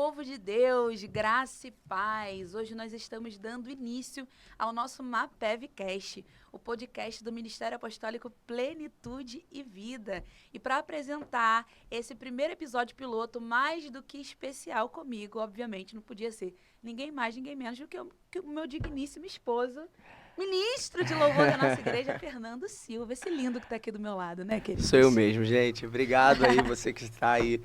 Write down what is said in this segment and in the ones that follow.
povo de Deus, graça e paz. Hoje nós estamos dando início ao nosso MAPEVcast, o podcast do Ministério Apostólico Plenitude e Vida. E para apresentar esse primeiro episódio piloto, mais do que especial comigo, obviamente, não podia ser ninguém mais, ninguém menos do que o meu digníssimo esposo, ministro de louvor da nossa igreja, Fernando Silva. Esse lindo que está aqui do meu lado, né, querido? Sou eu mesmo, gente. Obrigado aí, você que está aí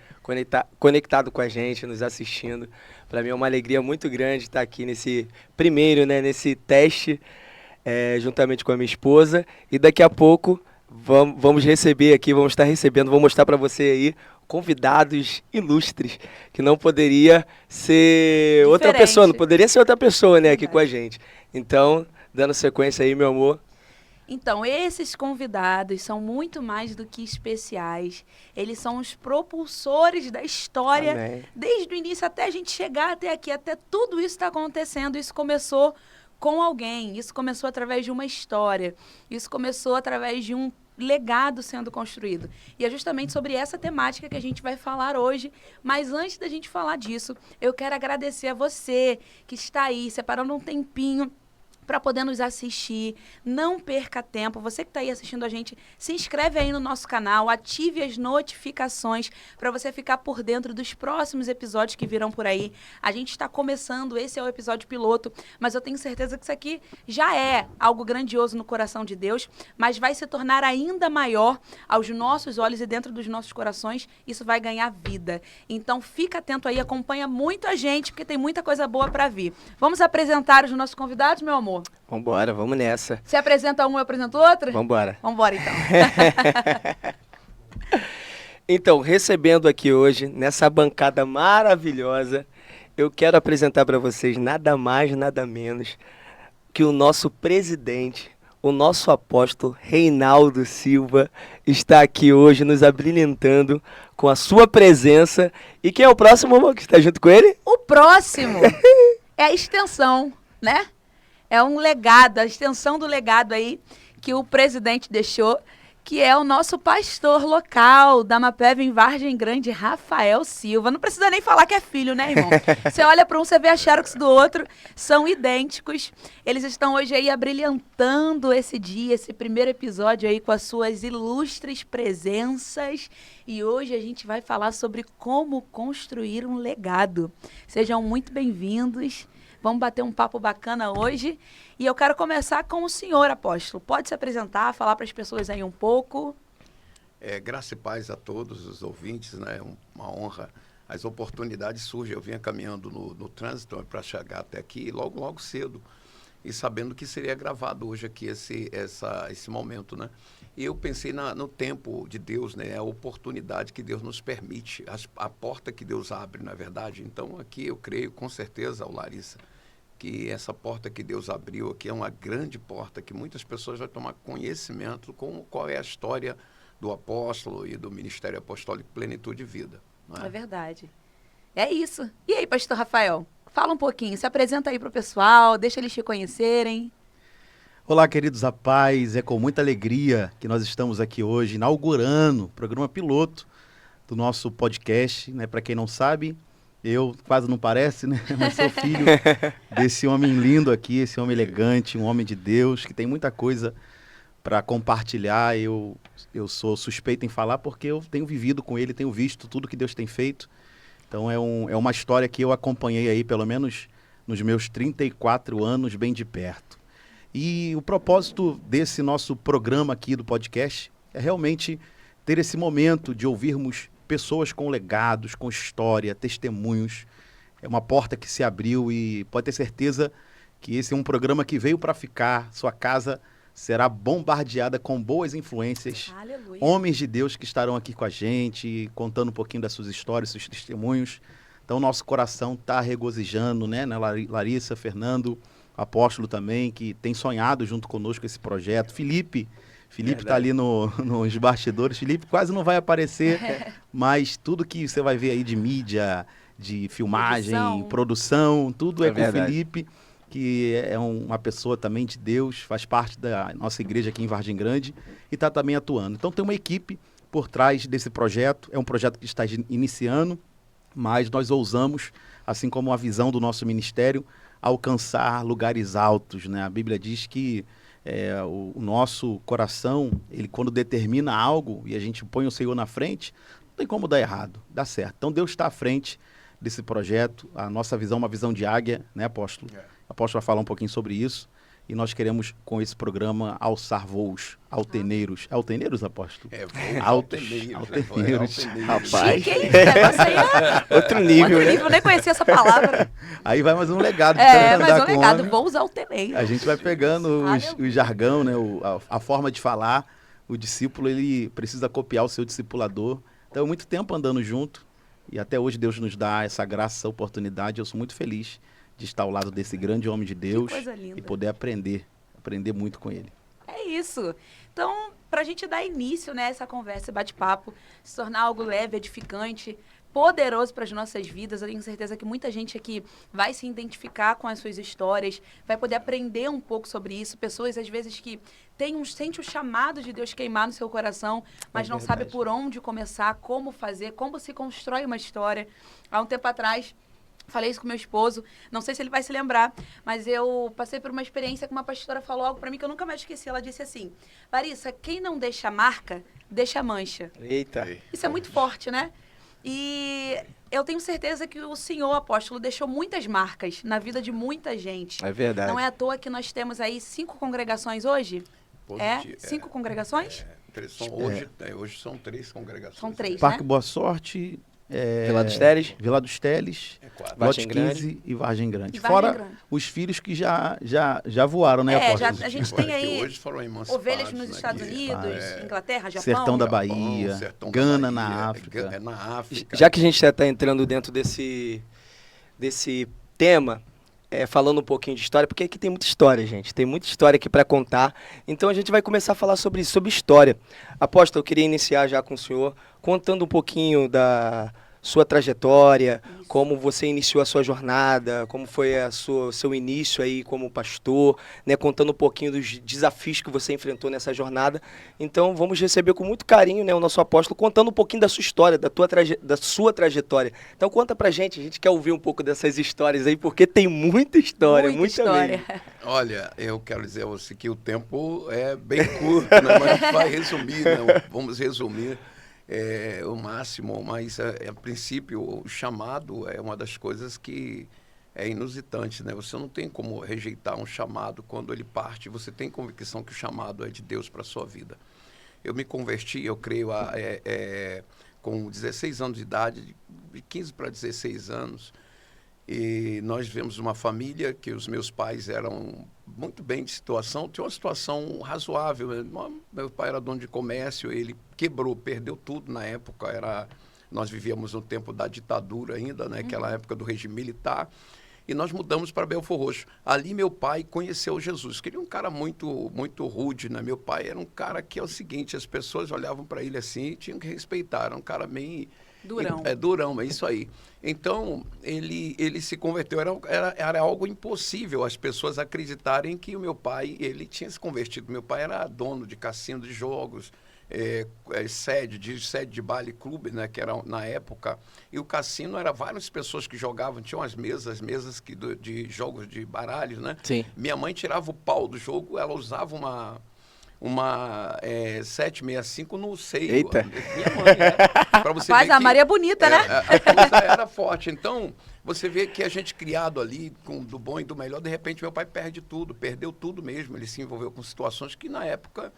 conectado com a gente, nos assistindo. Para mim é uma alegria muito grande estar aqui nesse primeiro, nesse teste, juntamente com a minha esposa. E daqui a pouco vamos receber aqui, vamos estar recebendo, vou mostrar para você aí convidados ilustres, que não poderia ser Diferente. outra pessoa, não poderia ser outra pessoa, né, aqui com a gente. Então, dando sequência aí, meu amor. Então, esses convidados são muito mais do que especiais. Eles são os propulsores da história. Amém. Desde o início até a gente chegar até aqui, até tudo isso está acontecendo. Isso começou com alguém, isso começou através de uma história, isso começou através de um legado sendo construído. E é justamente sobre essa temática que a gente vai falar hoje. Mas antes da gente falar disso, eu quero agradecer a você que está aí, separando um tempinho para poder nos assistir. Não perca tempo. Você que está aí assistindo a gente, se inscreve aí no nosso canal, ative as notificações para você ficar por dentro dos próximos episódios que virão por aí. A gente está começando, esse é o episódio piloto, mas eu tenho certeza que isso aqui já é algo grandioso no coração de Deus, mas vai se tornar ainda maior aos nossos olhos e dentro dos nossos corações. Isso vai ganhar vida. Então fica atento aí, acompanha muito a gente, porque tem muita coisa boa para vir. Vamos apresentar os nossos convidados, meu amor? Vambora, vamos nessa. Você apresenta um, eu apresento outro? Vambora. Vambora, então. Então, recebendo aqui hoje, nessa bancada maravilhosa, eu quero apresentar para vocês nada mais, nada menos que o nosso presidente, o nosso apóstolo Reinaldo Silva, está aqui hoje nos abrilhantando com a sua presença. E quem é o próximo, amor, que está junto com ele? O próximo é a extensão, né? É um legado, a extensão do legado aí que o presidente deixou, que é o nosso pastor local da MAPEV em Vargem Grande, Rafael Silva. Não precisa nem falar que é filho, né, irmão? Você olha para um, você vê a xerox do outro, são idênticos. Eles estão hoje aí abrilhantando esse dia, esse primeiro episódio aí com as suas ilustres presenças. E hoje a gente vai falar sobre como construir um legado. Sejam muito bem-vindos. Vamos bater um papo bacana hoje. E eu quero começar com o senhor, apóstolo. Pode se apresentar, falar para as pessoas aí um pouco. Graça e paz a todos os ouvintes, né? Uma honra. As oportunidades surgem. Eu vinha caminhando no trânsito para chegar até aqui logo cedo. E sabendo que seria gravado hoje aqui esse momento, né? E eu pensei no tempo de Deus, né? A oportunidade que Deus nos permite, a porta que Deus abre, na verdade. Então, aqui eu creio, com certeza, Larissa, que essa porta que Deus abriu aqui é uma grande porta, que muitas pessoas vão tomar conhecimento com qual é a história do apóstolo e do Ministério Apostólico Plenitude e Vida. Não é? É verdade. É isso. E aí, pastor Rafael? Fala um pouquinho, se apresenta aí para o pessoal, deixa eles te conhecerem. Olá, queridos, a paz. É com muita alegria que nós estamos aqui hoje inaugurando o programa piloto do nosso podcast, né? Para quem não sabe, eu quase não parece, né? Mas sou filho desse homem lindo aqui, esse homem elegante, um homem de Deus, que tem muita coisa para compartilhar. Eu sou suspeito em falar porque eu tenho vivido com ele, tenho visto tudo que Deus tem feito. Então é uma história que eu acompanhei aí, pelo menos nos meus 34 anos, bem de perto. E o propósito desse nosso programa aqui do podcast é realmente ter esse momento de ouvirmos pessoas com legados, com história, testemunhos. É uma porta que se abriu e pode ter certeza que esse é um programa que veio para ficar. Sua casa será bombardeada com boas influências. Aleluia. Homens de Deus que estarão aqui com a gente, contando um pouquinho das suas histórias, seus testemunhos. Então, nosso coração está regozijando, né? Larissa, Fernando, apóstolo também, que tem sonhado junto conosco esse projeto. Felipe está ali nos bastidores. Felipe quase não vai aparecer, mas tudo que você vai ver aí de mídia, de filmagem, produção, tudo é com o Felipe, que é uma pessoa também de Deus, faz parte da nossa igreja aqui em Vargem Grande e está também atuando. Então tem uma equipe por trás desse projeto, é um projeto que está iniciando mas nós ousamos, assim como a visão do nosso ministério, alcançar lugares altos, né? A Bíblia diz que o nosso coração, ele quando determina algo e a gente põe o Senhor na frente, não tem como dar errado, dá certo. Então Deus está à frente desse projeto, a nossa visão é uma visão de águia, né, apóstolo? O apóstolo vai falar um pouquinho sobre isso. E nós queremos, com esse programa, alçar voos alteneiros. Alteneiros, apóstolo? Voos altos. alteneiros. Rapaz. Chique, hein? Esse negócio aí é Outro nível, outro né? nível, eu nem conhecia essa palavra. Aí vai mais um legado. Mais um legado, voos alteneiros. A gente vai pegando o jargão, né, a forma de falar. O discípulo, ele precisa copiar o seu discipulador. Então, muito tempo andando junto. E até hoje Deus nos dá essa graça, essa oportunidade. Eu sou muito feliz de estar ao lado desse grande homem de Deus e poder aprender muito com ele. É isso. Então, para a gente dar início, né, essa conversa, bate-papo, se tornar algo leve, edificante, poderoso para as nossas vidas, eu tenho certeza que muita gente aqui vai se identificar com as suas histórias, vai poder aprender um pouco sobre isso. Pessoas, às vezes, que sentem o chamado de Deus queimar no seu coração, mas não sabe por onde começar, como fazer, como se constrói uma história. Há um tempo atrás, falei isso com meu esposo, não sei se ele vai se lembrar, mas eu passei por uma experiência que uma pastora falou algo para mim que eu nunca mais esqueci. Ela disse assim: Larissa, quem não deixa marca, deixa mancha. Eita. Isso é muito forte, né? E eu tenho certeza que o senhor, apóstolo, deixou muitas marcas na vida de muita gente. É verdade. Não é à toa que nós temos aí 5 congregações hoje? Positivo. 5 congregações? Hoje são 3 congregações. São 3, Parque né? Boa Sorte, Vila dos Teles. Vila dos Teles, 4. Lote Vargem Grande. 15 e Vargem Grande. E Vargem Fora Grande. os filhos que já voaram, né, apóstolo? A gente Agora, tem aí que hoje foram emancipados, ovelhas nos né, Estados que- Unidos, Inglaterra, Japão. Sertão da Japão, Bahia, Sertão da Gana Bahia, na África. Na África. Já que a gente já está entrando dentro desse tema, falando um pouquinho de história, porque aqui tem muita história, gente. Tem muita história aqui para contar. Então a gente vai começar a falar sobre isso, sobre história. Apóstolo, eu queria iniciar já com o senhor, contando um pouquinho da sua trajetória, como você iniciou a sua jornada, como foi seu início aí como pastor, né, contando um pouquinho dos desafios que você enfrentou nessa jornada. Então vamos receber com muito carinho, né, o nosso apóstolo, contando um pouquinho da sua história, da sua trajetória. Então conta pra gente, a gente quer ouvir um pouco dessas histórias aí, porque tem muita história, muita história. mesmo. Olha, eu quero dizer a você que o tempo é bem curto, né? Mas a gente vai resumir, né? Vamos resumir o máximo, mas a princípio o chamado é uma das coisas que é inusitante, né? Você não tem como rejeitar um chamado quando ele parte, você tem convicção que o chamado é de Deus para a sua vida. Eu me converti, eu creio, com 16 anos de idade, de 15 para 16 anos, e nós vivemos uma família que os meus pais eram muito bem de situação, tinha uma situação razoável. Meu pai era dono de comércio, ele quebrou, perdeu tudo na época. Nós vivíamos no tempo da ditadura ainda, né? Aquela época do regime militar. E nós mudamos para Belfor Roxo. Ali meu pai conheceu Jesus, que ele é um cara muito, muito rude, né? Meu pai era um cara que é o seguinte, as pessoas olhavam para ele assim e tinham que respeitar. Era um cara bem... Durão. Durão, é isso aí. Então, ele se converteu. Era algo impossível as pessoas acreditarem que o meu pai, ele tinha se convertido. Meu pai era dono de cassino de jogos, sede de baile clube, né, que era na época. E o cassino era várias pessoas que jogavam, tinham as mesas de jogos de baralhos, né? Sim. Minha mãe tirava o pau do jogo, ela usava uma 765 no seio. Eita. Minha mãe, né? Pra você Faz ver a que Maria bonita, né? a coisa era forte. Então, você vê que a gente criado ali, do bom e do melhor, de repente meu pai perdeu tudo mesmo. Ele se envolveu com situações que na época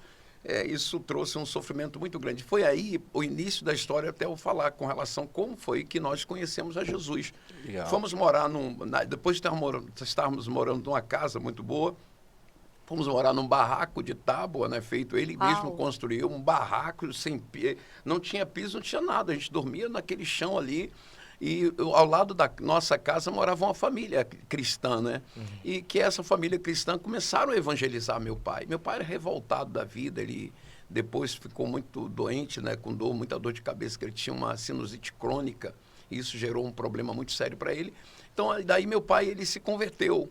isso trouxe um sofrimento muito grande. Foi aí o início da história, até eu falar com relação a como foi que nós conhecemos a Jesus. Legal. Fomos morar depois de estarmos morando numa casa muito boa, fomos morar num barraco de tábua, né? Feito, ele mesmo construiu um barraco sem não tinha piso, não tinha nada. A gente dormia naquele chão ali. E ao lado da nossa casa morava uma família cristã, né? E que essa família cristã começaram a evangelizar meu pai. Meu pai era revoltado da vida, ele depois ficou muito doente, né? Com muita dor de cabeça, que ele tinha uma sinusite crônica. E isso gerou um problema muito sério para ele. Então, daí meu pai, ele se converteu.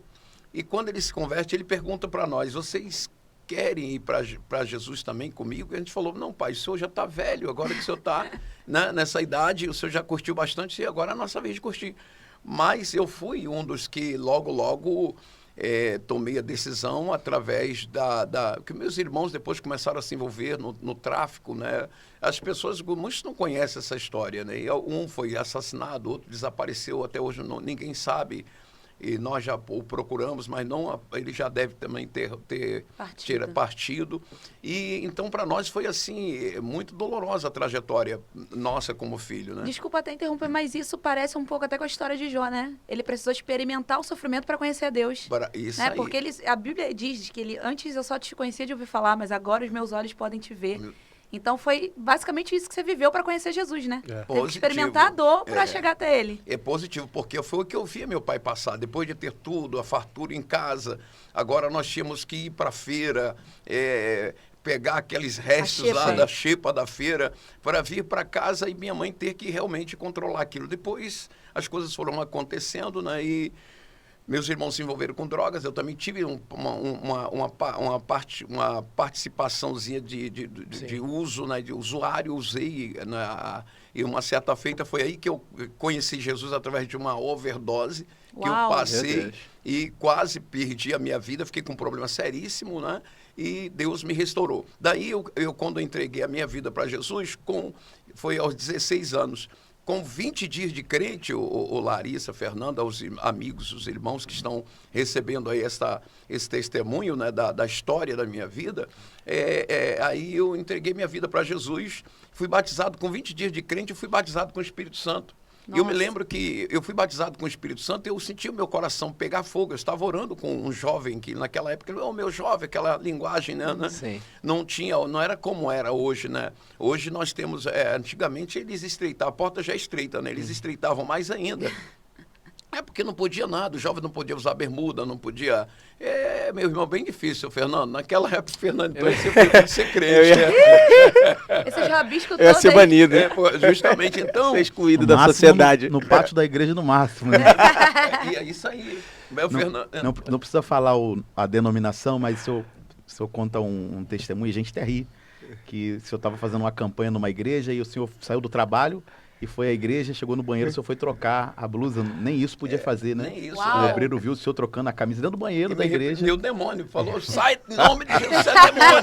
E quando ele se converte, ele pergunta para nós, vocês querem ir para Jesus também comigo? E a gente falou, não, pai, o senhor já está velho, agora que o senhor está, né, nessa idade, o senhor já curtiu bastante, e agora é a nossa vez de curtir. Mas eu fui um dos que logo tomei a decisão através que meus irmãos depois começaram a se envolver no tráfico, né? As pessoas, muitos não conhecem essa história, né? E um foi assassinado, outro desapareceu, até hoje ninguém sabe. E nós já o procuramos, mas não, ele já deve também ter partido. E então, para nós, foi assim, muito dolorosa a trajetória nossa como filho, né? Desculpa até interromper, mas isso parece um pouco até com a história de Jó, né? Ele precisou experimentar o sofrimento para conhecer a Deus. Isso né? aí. Porque a Bíblia diz que antes eu só te conhecia de ouvir falar, mas agora os meus olhos podem te ver. Então foi basicamente isso que você viveu para conhecer Jesus, né? Teve que experimentar a dor para chegar até ele. É positivo, porque foi o que eu via meu pai passar. Depois de ter tudo, a fartura em casa, agora nós tínhamos que ir para a feira, pegar aqueles restos lá da xepa da feira, para vir para casa e minha mãe ter que realmente controlar aquilo. Depois as coisas foram acontecendo, né? E meus irmãos se envolveram com drogas, eu também tive uma participaçãozinha de uso, né, de usuário, usei, né, e uma certa feita foi aí que eu conheci Jesus através de uma overdose, que eu passei e quase perdi a minha vida, fiquei com um problema seríssimo, né, e Deus me restaurou. Daí, quando eu entreguei a minha vida para Jesus, foi aos 16 anos, com 20 dias de crente, o Larissa, Fernanda, os amigos, os irmãos que estão recebendo aí esse testemunho, né, da história da minha vida, aí eu entreguei minha vida para Jesus, fui batizado com 20 dias de crente, fui batizado com o Espírito Santo. Nossa. Eu me lembro que eu fui batizado com o Espírito Santo e eu senti o meu coração pegar fogo. Eu estava orando com um jovem que naquela época, meu jovem, aquela linguagem, né? Sim. Não era como era hoje, né? Hoje nós temos, antigamente eles estreitavam, a porta já é estreita, né? Eles estreitavam mais ainda. Porque não podia nada, o jovem não podia usar bermuda, não podia... meu irmão, bem difícil, Fernando. Naquela época, Fernando, então você podia ser crente. Esses rabiscos todos eu ia ser banido. Justamente, então... Ser excluído da sociedade. No pátio da igreja, no máximo. Né? E é isso aí. Não precisa falar a denominação, mas se eu contar um testemunho, a gente até ri, que o senhor estava fazendo uma campanha numa igreja e o senhor saiu do trabalho e foi à igreja, chegou no banheiro, o senhor foi trocar a blusa, nem isso podia fazer, né? Nem isso. O obreiro viu o senhor trocando a camisa dentro do banheiro da igreja. E o demônio falou, sai em nome de Jesus, você é demônio.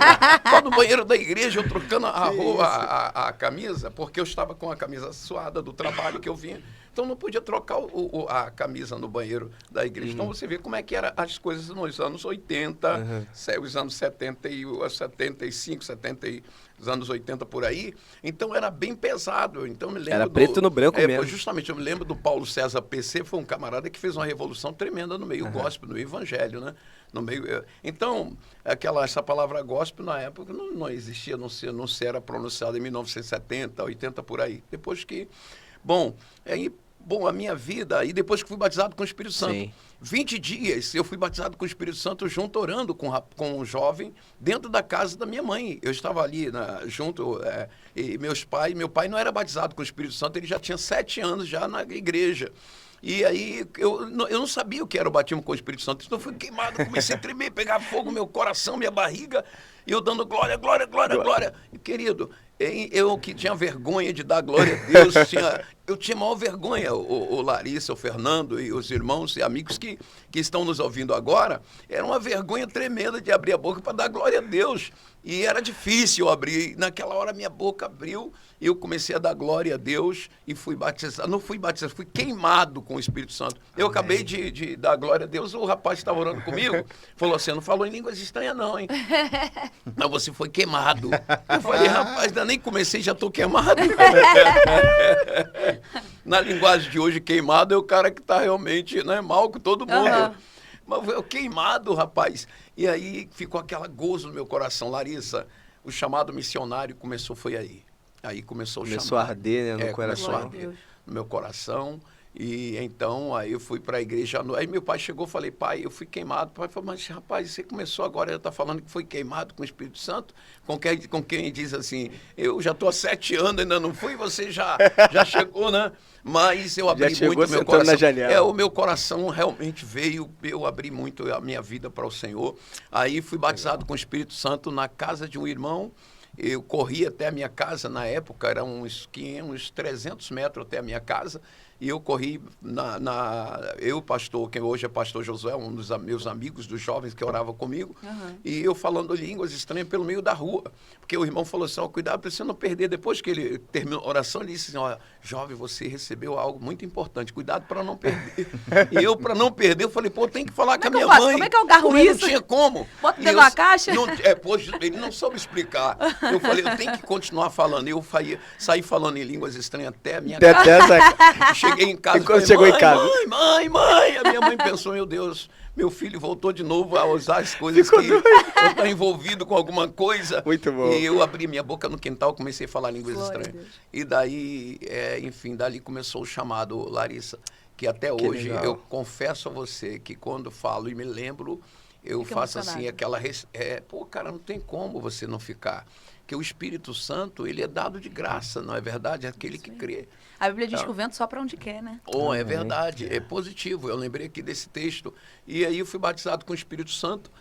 Só no banheiro da igreja, eu trocando a camisa, porque eu estava com a camisa suada do trabalho que eu vinha. Então não podia trocar a camisa no banheiro da igreja. Então você vê como é que eram as coisas nos anos 80, os anos 70 e 75, 70 os anos 80 por aí. Então era bem pesado. Então me lembro era preto no branco mesmo. Justamente, eu me lembro do Paulo César PC, foi um camarada que fez uma revolução tremenda no meio gospel, no evangelho, né? No meio, então, essa palavra gospel na época não existia, não se era pronunciada em 1970, 80 por aí. Depois que, a minha vida, e depois que fui batizado com o Espírito Santo. Sim. 20 dias eu fui batizado com o Espírito Santo junto, orando com um jovem, dentro da casa da minha mãe. Eu estava ali junto, e meu pai não era batizado com o Espírito Santo, ele já tinha 7 anos já na igreja. E aí eu não sabia o que era o batismo com o Espírito Santo, então eu fui queimado, comecei a tremer, pegar fogo, meu coração, minha barriga, e eu dando glória, glória, glória, glória. E, querido, eu que tinha vergonha de dar glória a Deus, eu tinha maior vergonha, o Larissa, o Fernando e os irmãos e amigos que estão nos ouvindo agora, era uma vergonha tremenda de abrir a boca para dar glória a Deus. E era difícil abrir. Naquela hora minha boca abriu e eu comecei a dar glória a Deus e fui batizado. Não fui batizado, fui queimado com o Espírito Santo. Eu acabei de dar glória a Deus, o rapaz que estava orando comigo falou assim, não falou em línguas estranhas não, hein? Mas você foi queimado. Eu falei, rapaz, ainda nem comecei, já estou queimado. Na linguagem de hoje, queimado é o cara que está realmente mal com todo mundo. Mas eu queimado, rapaz. E aí ficou aquela gozo no meu coração. Larissa, o chamado missionário foi aí. Aí começou a arder, né, no coração. Começou a arder no meu coração. E então, aí eu fui para a igreja à noite. Aí meu pai chegou e falei, pai, eu fui queimado. O pai falou, mas rapaz, você começou agora, já está falando que foi queimado com o Espírito Santo? Com quem diz assim, eu já estou há 7 anos, ainda não fui, você já chegou, né? Mas eu abri muito meu coração. Na janela. O meu coração realmente veio, eu abri muito a minha vida para o Senhor. Aí fui batizado com o Espírito Santo na casa de um irmão. Eu corri até a minha casa, na época, eram uns 300 metros até a minha casa. E eu corri, eu, pastor, quem hoje é pastor Josué, um dos meus amigos, dos jovens que orava comigo, e eu falando línguas estranhas pelo meio da rua. Porque o irmão falou assim, cuidado para você não perder. Depois que ele terminou a oração, ele disse assim, jovem, você recebeu algo muito importante, cuidado para não perder. E eu, para não perder, eu falei, tem que falar com a minha mãe. Como é que eu agarro isso? Não tinha como. Bota dentro da caixa? Ele não soube explicar. Eu falei, eu tenho que continuar falando. Eu saí falando em línguas estranhas até a minha casa. Cheguei em casa e quando chegou em casa? Mãe! A minha mãe pensou, meu Deus, meu filho voltou de novo a usar as coisas que está envolvido com alguma coisa. Muito bom. E eu abri minha boca no quintal, comecei a falar línguas estranhas. E daí, enfim, dali começou o chamado, Larissa, que até hoje legal. eu confesso a você que quando falo e me lembro, eu faço assim aquela... cara, não tem como você não ficar. Porque o Espírito Santo, ele é dado de graça, não é verdade? É aquele que crê. A Bíblia diz que o vento sopra onde quer, né? É verdade, é positivo. Eu lembrei aqui desse texto. E aí eu fui batizado com o Espírito Santo.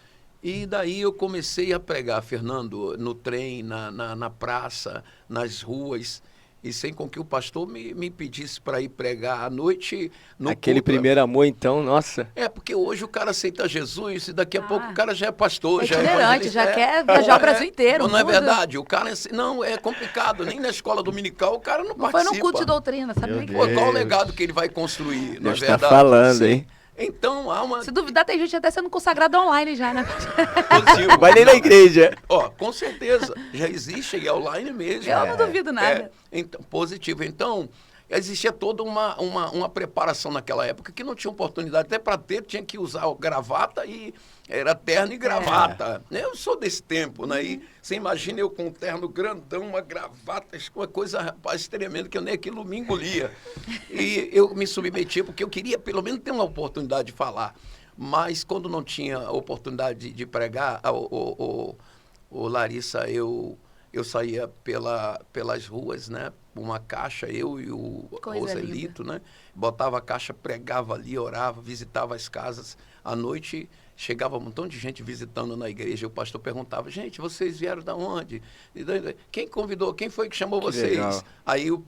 E daí eu comecei a pregar, Fernando, no trem, na praça, nas ruas. E sem com que o pastor me pedisse para ir pregar à noite no Aquele culto. primeiro amor, então, nossa. Porque hoje o cara aceita Jesus e daqui a pouco o cara já é pastor. É já itinerante, já quer viajar o Brasil inteiro. Não é verdade? O cara não é complicado. Nem na escola dominical o cara não participa. Foi num culto de doutrina, sabe? Qual o legado que ele vai construir, não é Deus verdade? Tá falando, hein? Então, há uma... Se duvidar, tem gente até sendo consagrada online já, né? Positivo. Vai nem na igreja. Com certeza. Já existe e é online mesmo. Eu não duvido nada. Então, positivo. Então, existia toda uma preparação naquela época que não tinha oportunidade. Até para ter, tinha que usar gravata e era terno e gravata. Eu sou desse tempo, né? E você imagina eu com um terno grandão, uma gravata, uma coisa, rapaz, tremenda, que eu nem aquilo me engolia. E eu me submetia porque eu queria pelo menos ter uma oportunidade de falar. Mas quando não tinha oportunidade de pregar, o Larissa, eu saía pelas ruas, né? Uma caixa, eu e o Roselito, né? Botava a caixa, pregava ali, orava, visitava as casas. À noite, chegava um montão de gente visitando na igreja. O pastor perguntava, gente, vocês vieram da onde? Quem convidou? Quem foi que chamou vocês? Legal. Aí o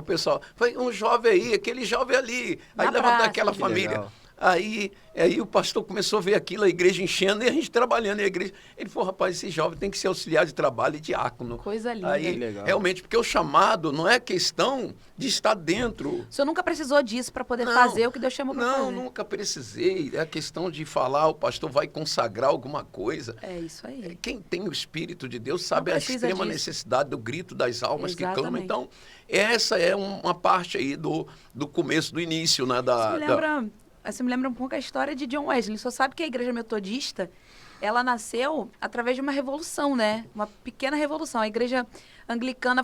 pessoal, foi um jovem aí, aquele jovem ali. Aí levantou aquela família. Legal. Aí o pastor começou a ver aquilo, a igreja enchendo, e a gente trabalhando na igreja. Ele falou, rapaz, esse jovem tem que ser auxiliar de trabalho e diácono. Coisa linda. Aí, legal. realmente, porque o chamado não é questão de estar dentro. O senhor nunca precisou disso para poder fazer o que Deus chamou para fazer? Não, nunca precisei. É a questão de falar, o pastor vai consagrar alguma coisa. É isso aí. Quem tem o Espírito de Deus sabe Não a precisa extrema disso. necessidade do grito das almas que clamam. Exatamente. Então, essa é uma parte aí do começo, do início, né? Você me lembra um pouco a história de John Wesley. Só sabe que a igreja metodista, ela nasceu através de uma revolução, né? Uma pequena revolução. A igreja anglicana,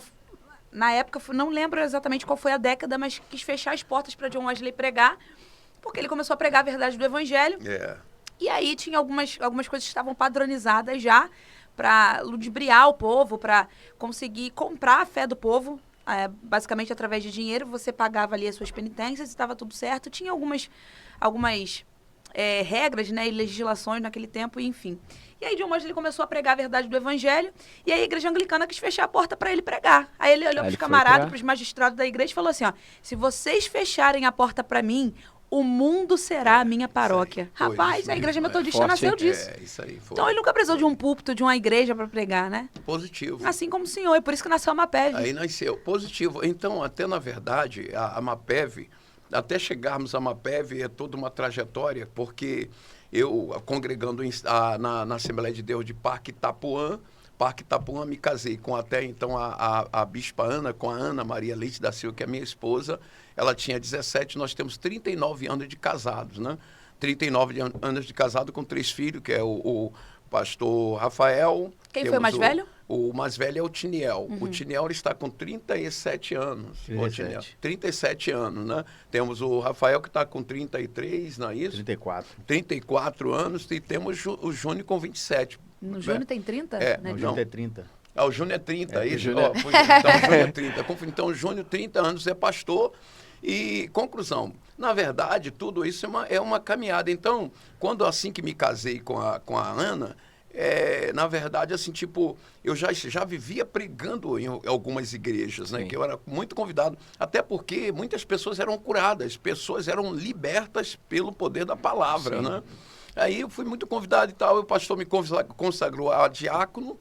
na época, não lembro exatamente qual foi a década, mas quis fechar as portas para John Wesley pregar, porque ele começou a pregar a verdade do evangelho. E aí tinha algumas coisas que estavam padronizadas já para ludibriar o povo, para conseguir comprar a fé do povo. Basicamente, através de dinheiro, você pagava ali as suas penitências e estava tudo certo. Tinha algumas regras, né, e legislações naquele tempo, enfim. E aí, John Wesley começou a pregar a verdade do evangelho, e aí a igreja anglicana quis fechar a porta para ele pregar. Aí ele olhou para os camaradas, para os magistrados da igreja e falou assim, se vocês fecharem a porta para mim, o mundo será a minha paróquia. Rapaz, a igreja metodista nasceu disso. Isso aí foi. Então ele nunca precisou de um púlpito, de uma igreja para pregar, né? Positivo. Assim como o senhor, e por isso que nasceu a MAPEV. Aí nasceu. Positivo. Então, até na verdade, a MAPEV, até chegarmos à MAPEV é toda uma trajetória, porque eu, congregando na Assembleia de Deus de Parque Itapuã, me casei com até então a bispa Ana, com a Ana Maria Leite da Silva, que é minha esposa. Ela tinha 17, nós temos 39 anos de casados, né? 39 anos de casado com 3 filhos, que é o pastor Rafael. Quem foi mais velho? O mais velho é o Tiniel. O Tiniel ele está com 37 anos. 37 anos, né? Temos o Rafael que está com 33, não é isso? 34. 34 anos e temos o Júnior com 27. No Júnior tem 30? É, né? O Júnior é 30. Ah, o Júnior é 30, É, isso? o Júnior Então, o Júnior é 30. Então, o Júnior, 30 anos, é pastor. E, conclusão, na verdade, tudo isso é uma caminhada. Então, quando assim que me casei com a Ana, na verdade, assim, tipo, eu já vivia pregando em algumas igrejas, né? Sim. Que eu era muito convidado, até porque muitas pessoas eram curadas, pessoas eram libertas pelo poder da palavra, Sim. né? Aí eu fui muito convidado e tal, o pastor me consagrou a diácono,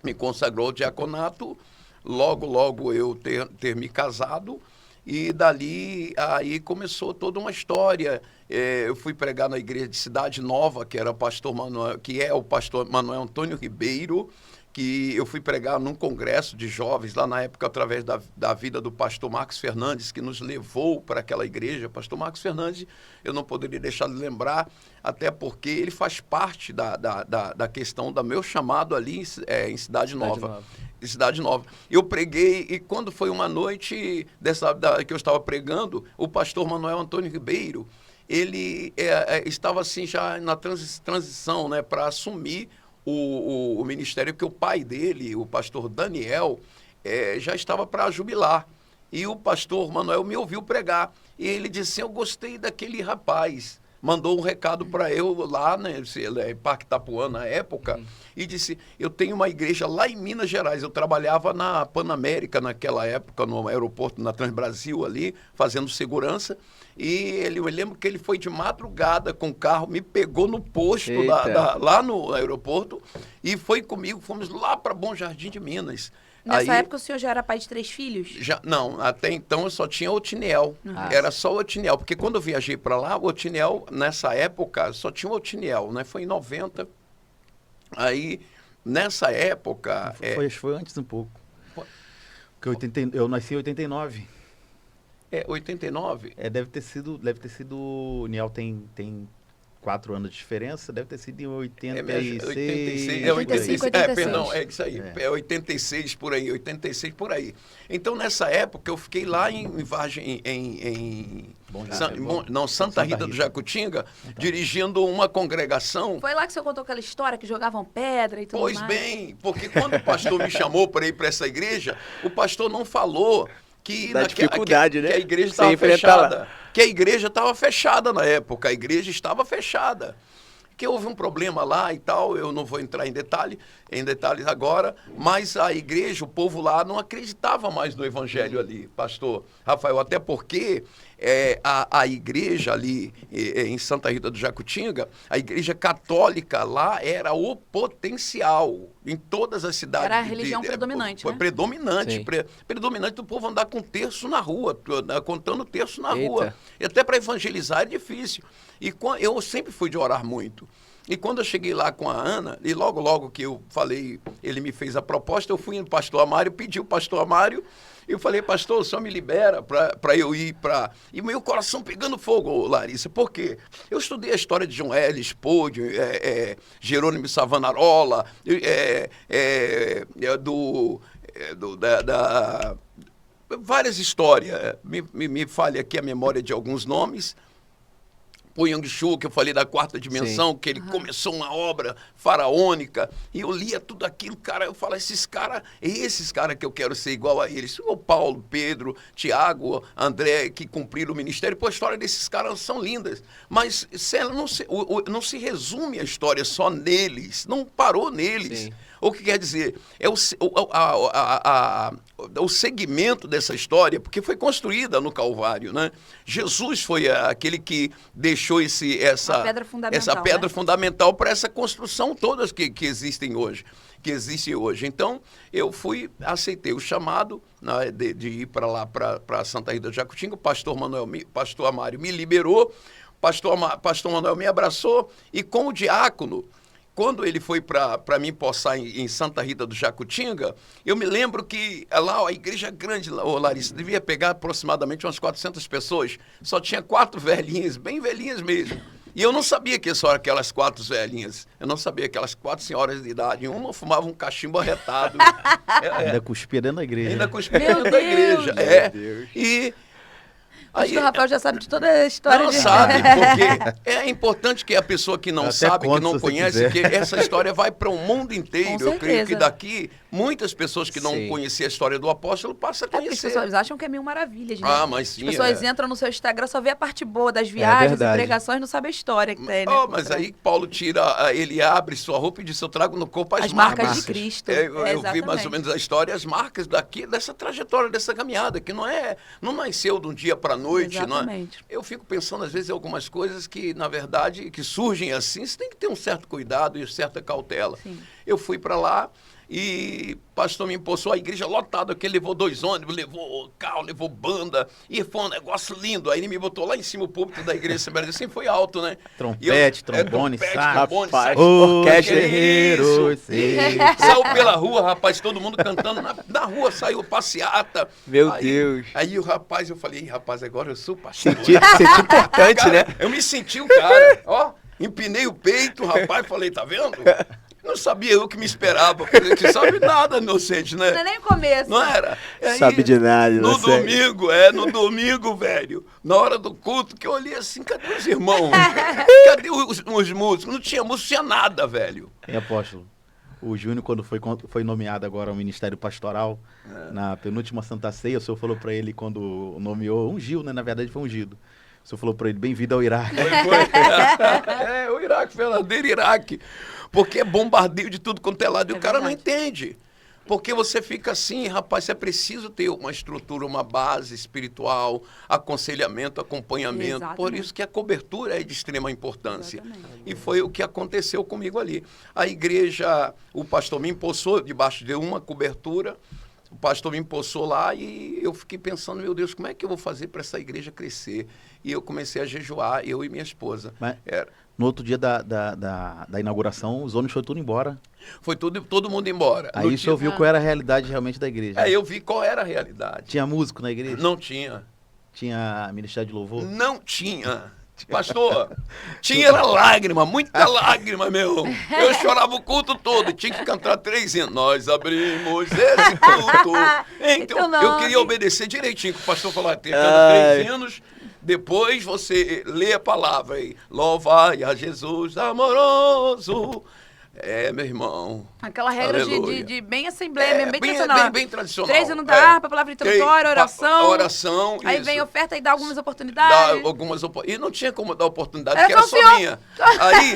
me consagrou ao diaconato, logo eu ter me casado, e dali aí começou toda uma história. Eu fui pregar na igreja de Cidade Nova, que era pastor Manuel, que é o pastor Manuel Antônio Ribeiro, que eu fui pregar num congresso de jovens, lá na época, através da vida do pastor Marcos Fernandes, que nos levou para aquela igreja. Pastor Marcos Fernandes, eu não poderia deixar de lembrar, até porque ele faz parte da questão do meu chamado ali em Cidade Nova. Cidade Nova. Eu preguei, e quando foi uma noite que eu estava pregando, o pastor Manuel Antônio Ribeiro, ele estava assim já na transição, né, para assumir o ministério, que o pai dele, o pastor Daniel, já estava para jubilar. E o pastor Manuel me ouviu pregar. E ele disse: eu gostei daquele rapaz. Mandou um recado para eu lá, né, Parque Itapuã na época, e disse: eu tenho uma igreja lá em Minas Gerais. Eu trabalhava na Panamérica naquela época, no aeroporto, na Transbrasil ali, fazendo segurança. E eu lembro que ele foi de madrugada com o carro, me pegou no posto lá no aeroporto e foi comigo, fomos lá para Bom Jardim de Minas. Nessa época o senhor já era pai de 3 filhos? Não, até então eu só tinha o Otiniel. Era só o Otiniel, porque quando eu viajei para lá, o Otiniel, nessa época, só tinha o Otiniel, né? Foi em 90. Aí, nessa época... Foi antes um pouco. Porque eu nasci em 89. 89? Deve ter sido... O Niel tem 4 anos de diferença, deve ter sido em 86. 85, perdão, é isso aí. 86 por aí, 86 por aí. Então, nessa época, eu fiquei lá em Vargem, Santa Rita do Jacutinga, dirigindo uma congregação. Foi lá que o senhor contou aquela história que jogavam pedra e tudo mais? Pois bem, porque quando o pastor me chamou para ir para essa igreja, o pastor não falou que dificuldade, né? Que a igreja estava fechada. Que a igreja estava fechada na época, a igreja estava fechada. Que houve um problema lá e tal, eu não vou entrar em detalhes agora, mas a igreja, o povo lá não acreditava mais no evangelho ali, pastor Rafael, até porque a igreja ali em Santa Rita do Jacutinga, a igreja católica lá era o potencial em todas as cidades. Era a religião predominante, né? Predominante do povo andar com terço na rua, contando terço na rua. E até para evangelizar é difícil. E eu sempre fui de orar muito. E quando eu cheguei lá com a Ana, e logo que eu falei, ele me fez a proposta, eu fui no pastor Amário, pedi o pastor Amário, e eu falei: pastor, o senhor me libera para eu ir para... E meu coração pegando fogo, Larissa, por quê? Eu estudei a história de John L. Spode, Jerônimo Savonarola, várias histórias. Me falha aqui a memória de alguns nomes. O Yang Shu, que eu falei da 4ª dimensão, que ele começou uma obra faraônica, e eu lia tudo aquilo, cara, eu falo: esses caras que eu quero ser igual a eles. O Paulo, Pedro, Tiago, André, que cumpriram o ministério. Pô, a história desses caras são lindas, mas não se resume a história só neles, não parou neles. Sim. O que quer dizer? É o segmento dessa história, porque foi construída no Calvário, né? Jesus foi aquele que deixou essa pedra fundamental para essa construção todas que existem hoje. Então, eu aceitei o chamado, né, de ir para lá, para Santa Rita do Jacutinga. O pastor Amário me liberou, pastor Manuel me abraçou, e como diácono, quando ele foi para me empossar em Santa Rita do Jacutinga, eu me lembro que lá a igreja grande, Larissa, devia pegar aproximadamente umas 400 pessoas. Só tinha 4 velhinhas, bem velhinhas mesmo. E eu não sabia que só aquelas 4 velhinhas. Eu não sabia que aquelas 4 senhoras de idade. Uma fumava um cachimbo arretado. Ainda cuspia dentro da igreja. Ainda cuspia Meu dentro da igreja. Deus. E Acho que o Rafael já sabe de toda a história. não sabe, porque é importante que a pessoa que não Até sabe, que conto, não se você conhece, quiser. que essa história vai para o mundo inteiro. Com Eu creio que certeza. daqui, muitas pessoas que não Sim. conheciam a história do apóstolo passam a É porque as conhecer. pessoas acham que é mil maravilhas, né? Ah, mas sim, As pessoas é. entram no seu Instagram, só vê a parte boa das viagens e verdade. pregações, não sabe a história que tem, né? Oh, mas aí Paulo ele abre sua roupa e diz, eu trago no corpo as, As marcas marcas. de Cristo. Eu vi mais exatamente. ou menos a história, as marcas dessa trajetória, dessa caminhada, que não nasceu de um dia para a noite. Não é? Exatamente. Eu fico pensando, às vezes, em algumas coisas que, na verdade, que surgem assim, você tem que ter um certo cuidado e certa cautela. Sim. Eu fui para lá e o pastor me impulsou, a igreja lotada, que ele levou 2 ônibus, levou carro, levou banda, e foi um negócio lindo. Aí ele me botou lá em cima, o púlpito da igreja Assembleia, assim foi alto, né? Trompete, trombone, sax. trombone, Rapaz, sax. orquestra. Que isso? Guerreiros, sim. Saiu pela rua, rapaz, todo mundo cantando na rua, saiu passeata. Meu Aí- Deus. Aí o rapaz, eu falei, rapaz, agora eu sou pastor. Senti importante, Cara, né? eu me senti o cara, ó, empinei o peito, rapaz, falei, tá vendo? Não sabia eu o que me esperava, porque você sabe nada, inocente, né? Não é nem o começo. Não era? Aí, Sabe de nada, No inocente. no domingo, velho, na hora do culto, que eu olhei assim, cadê os irmãos? Cadê os músicos? Não tinha músico, tinha nada, velho. E apóstolo, o Júnior, quando foi nomeado agora ao Ministério Pastoral, na penúltima Santa Ceia, o senhor falou para ele, quando nomeou, ungiu, né? Na verdade foi ungido. O senhor falou para ele, bem-vindo ao Iraque. É, o Iraque, verdadeiro Iraque. Porque é bombardeio de tudo quanto é lado. E o cara não entende. Porque você fica assim, rapaz, é preciso ter uma estrutura, uma base espiritual, aconselhamento, acompanhamento. Exatamente. Por isso que a cobertura é de extrema importância. Exatamente. E foi o que aconteceu comigo ali. A igreja, o pastor me impulsou debaixo de uma cobertura, o pastor me impulsou lá e eu fiquei pensando, meu Deus, como é que eu vou fazer para essa igreja crescer? E eu comecei a jejuar, eu e minha esposa. Mas- Era- No outro dia da inauguração, os ônibus foi tudo embora. Foi todo mundo embora. Aí o senhor viu qual era a realidade realmente da igreja. Aí eu vi qual era a realidade. Tinha músico na igreja? Não tinha. Tinha ministério de louvor? Não tinha. Pastor, tinha era lágrima, muita lágrima, meu. Eu chorava o culto todo, tinha que cantar 3 hinos. Nós abrimos esse culto. Então, Então, eu nome. queria obedecer direitinho, que o pastor falou, tem que Ai. cantar 3 hinos, depois você lê a palavra aí. Louvai a Jesus amoroso. É, meu irmão. Aquela regra Aleluia. de bem assembleia, mesmo, bem bem, tradicional. bem tradicional. 3 anos da É. harpa, palavra introdutória, oração. Oração, Aí isso. vem oferta e dá algumas Dá oportunidades. algumas E não tinha como dar oportunidade, Era porque era só o só senhor. minha. Aí,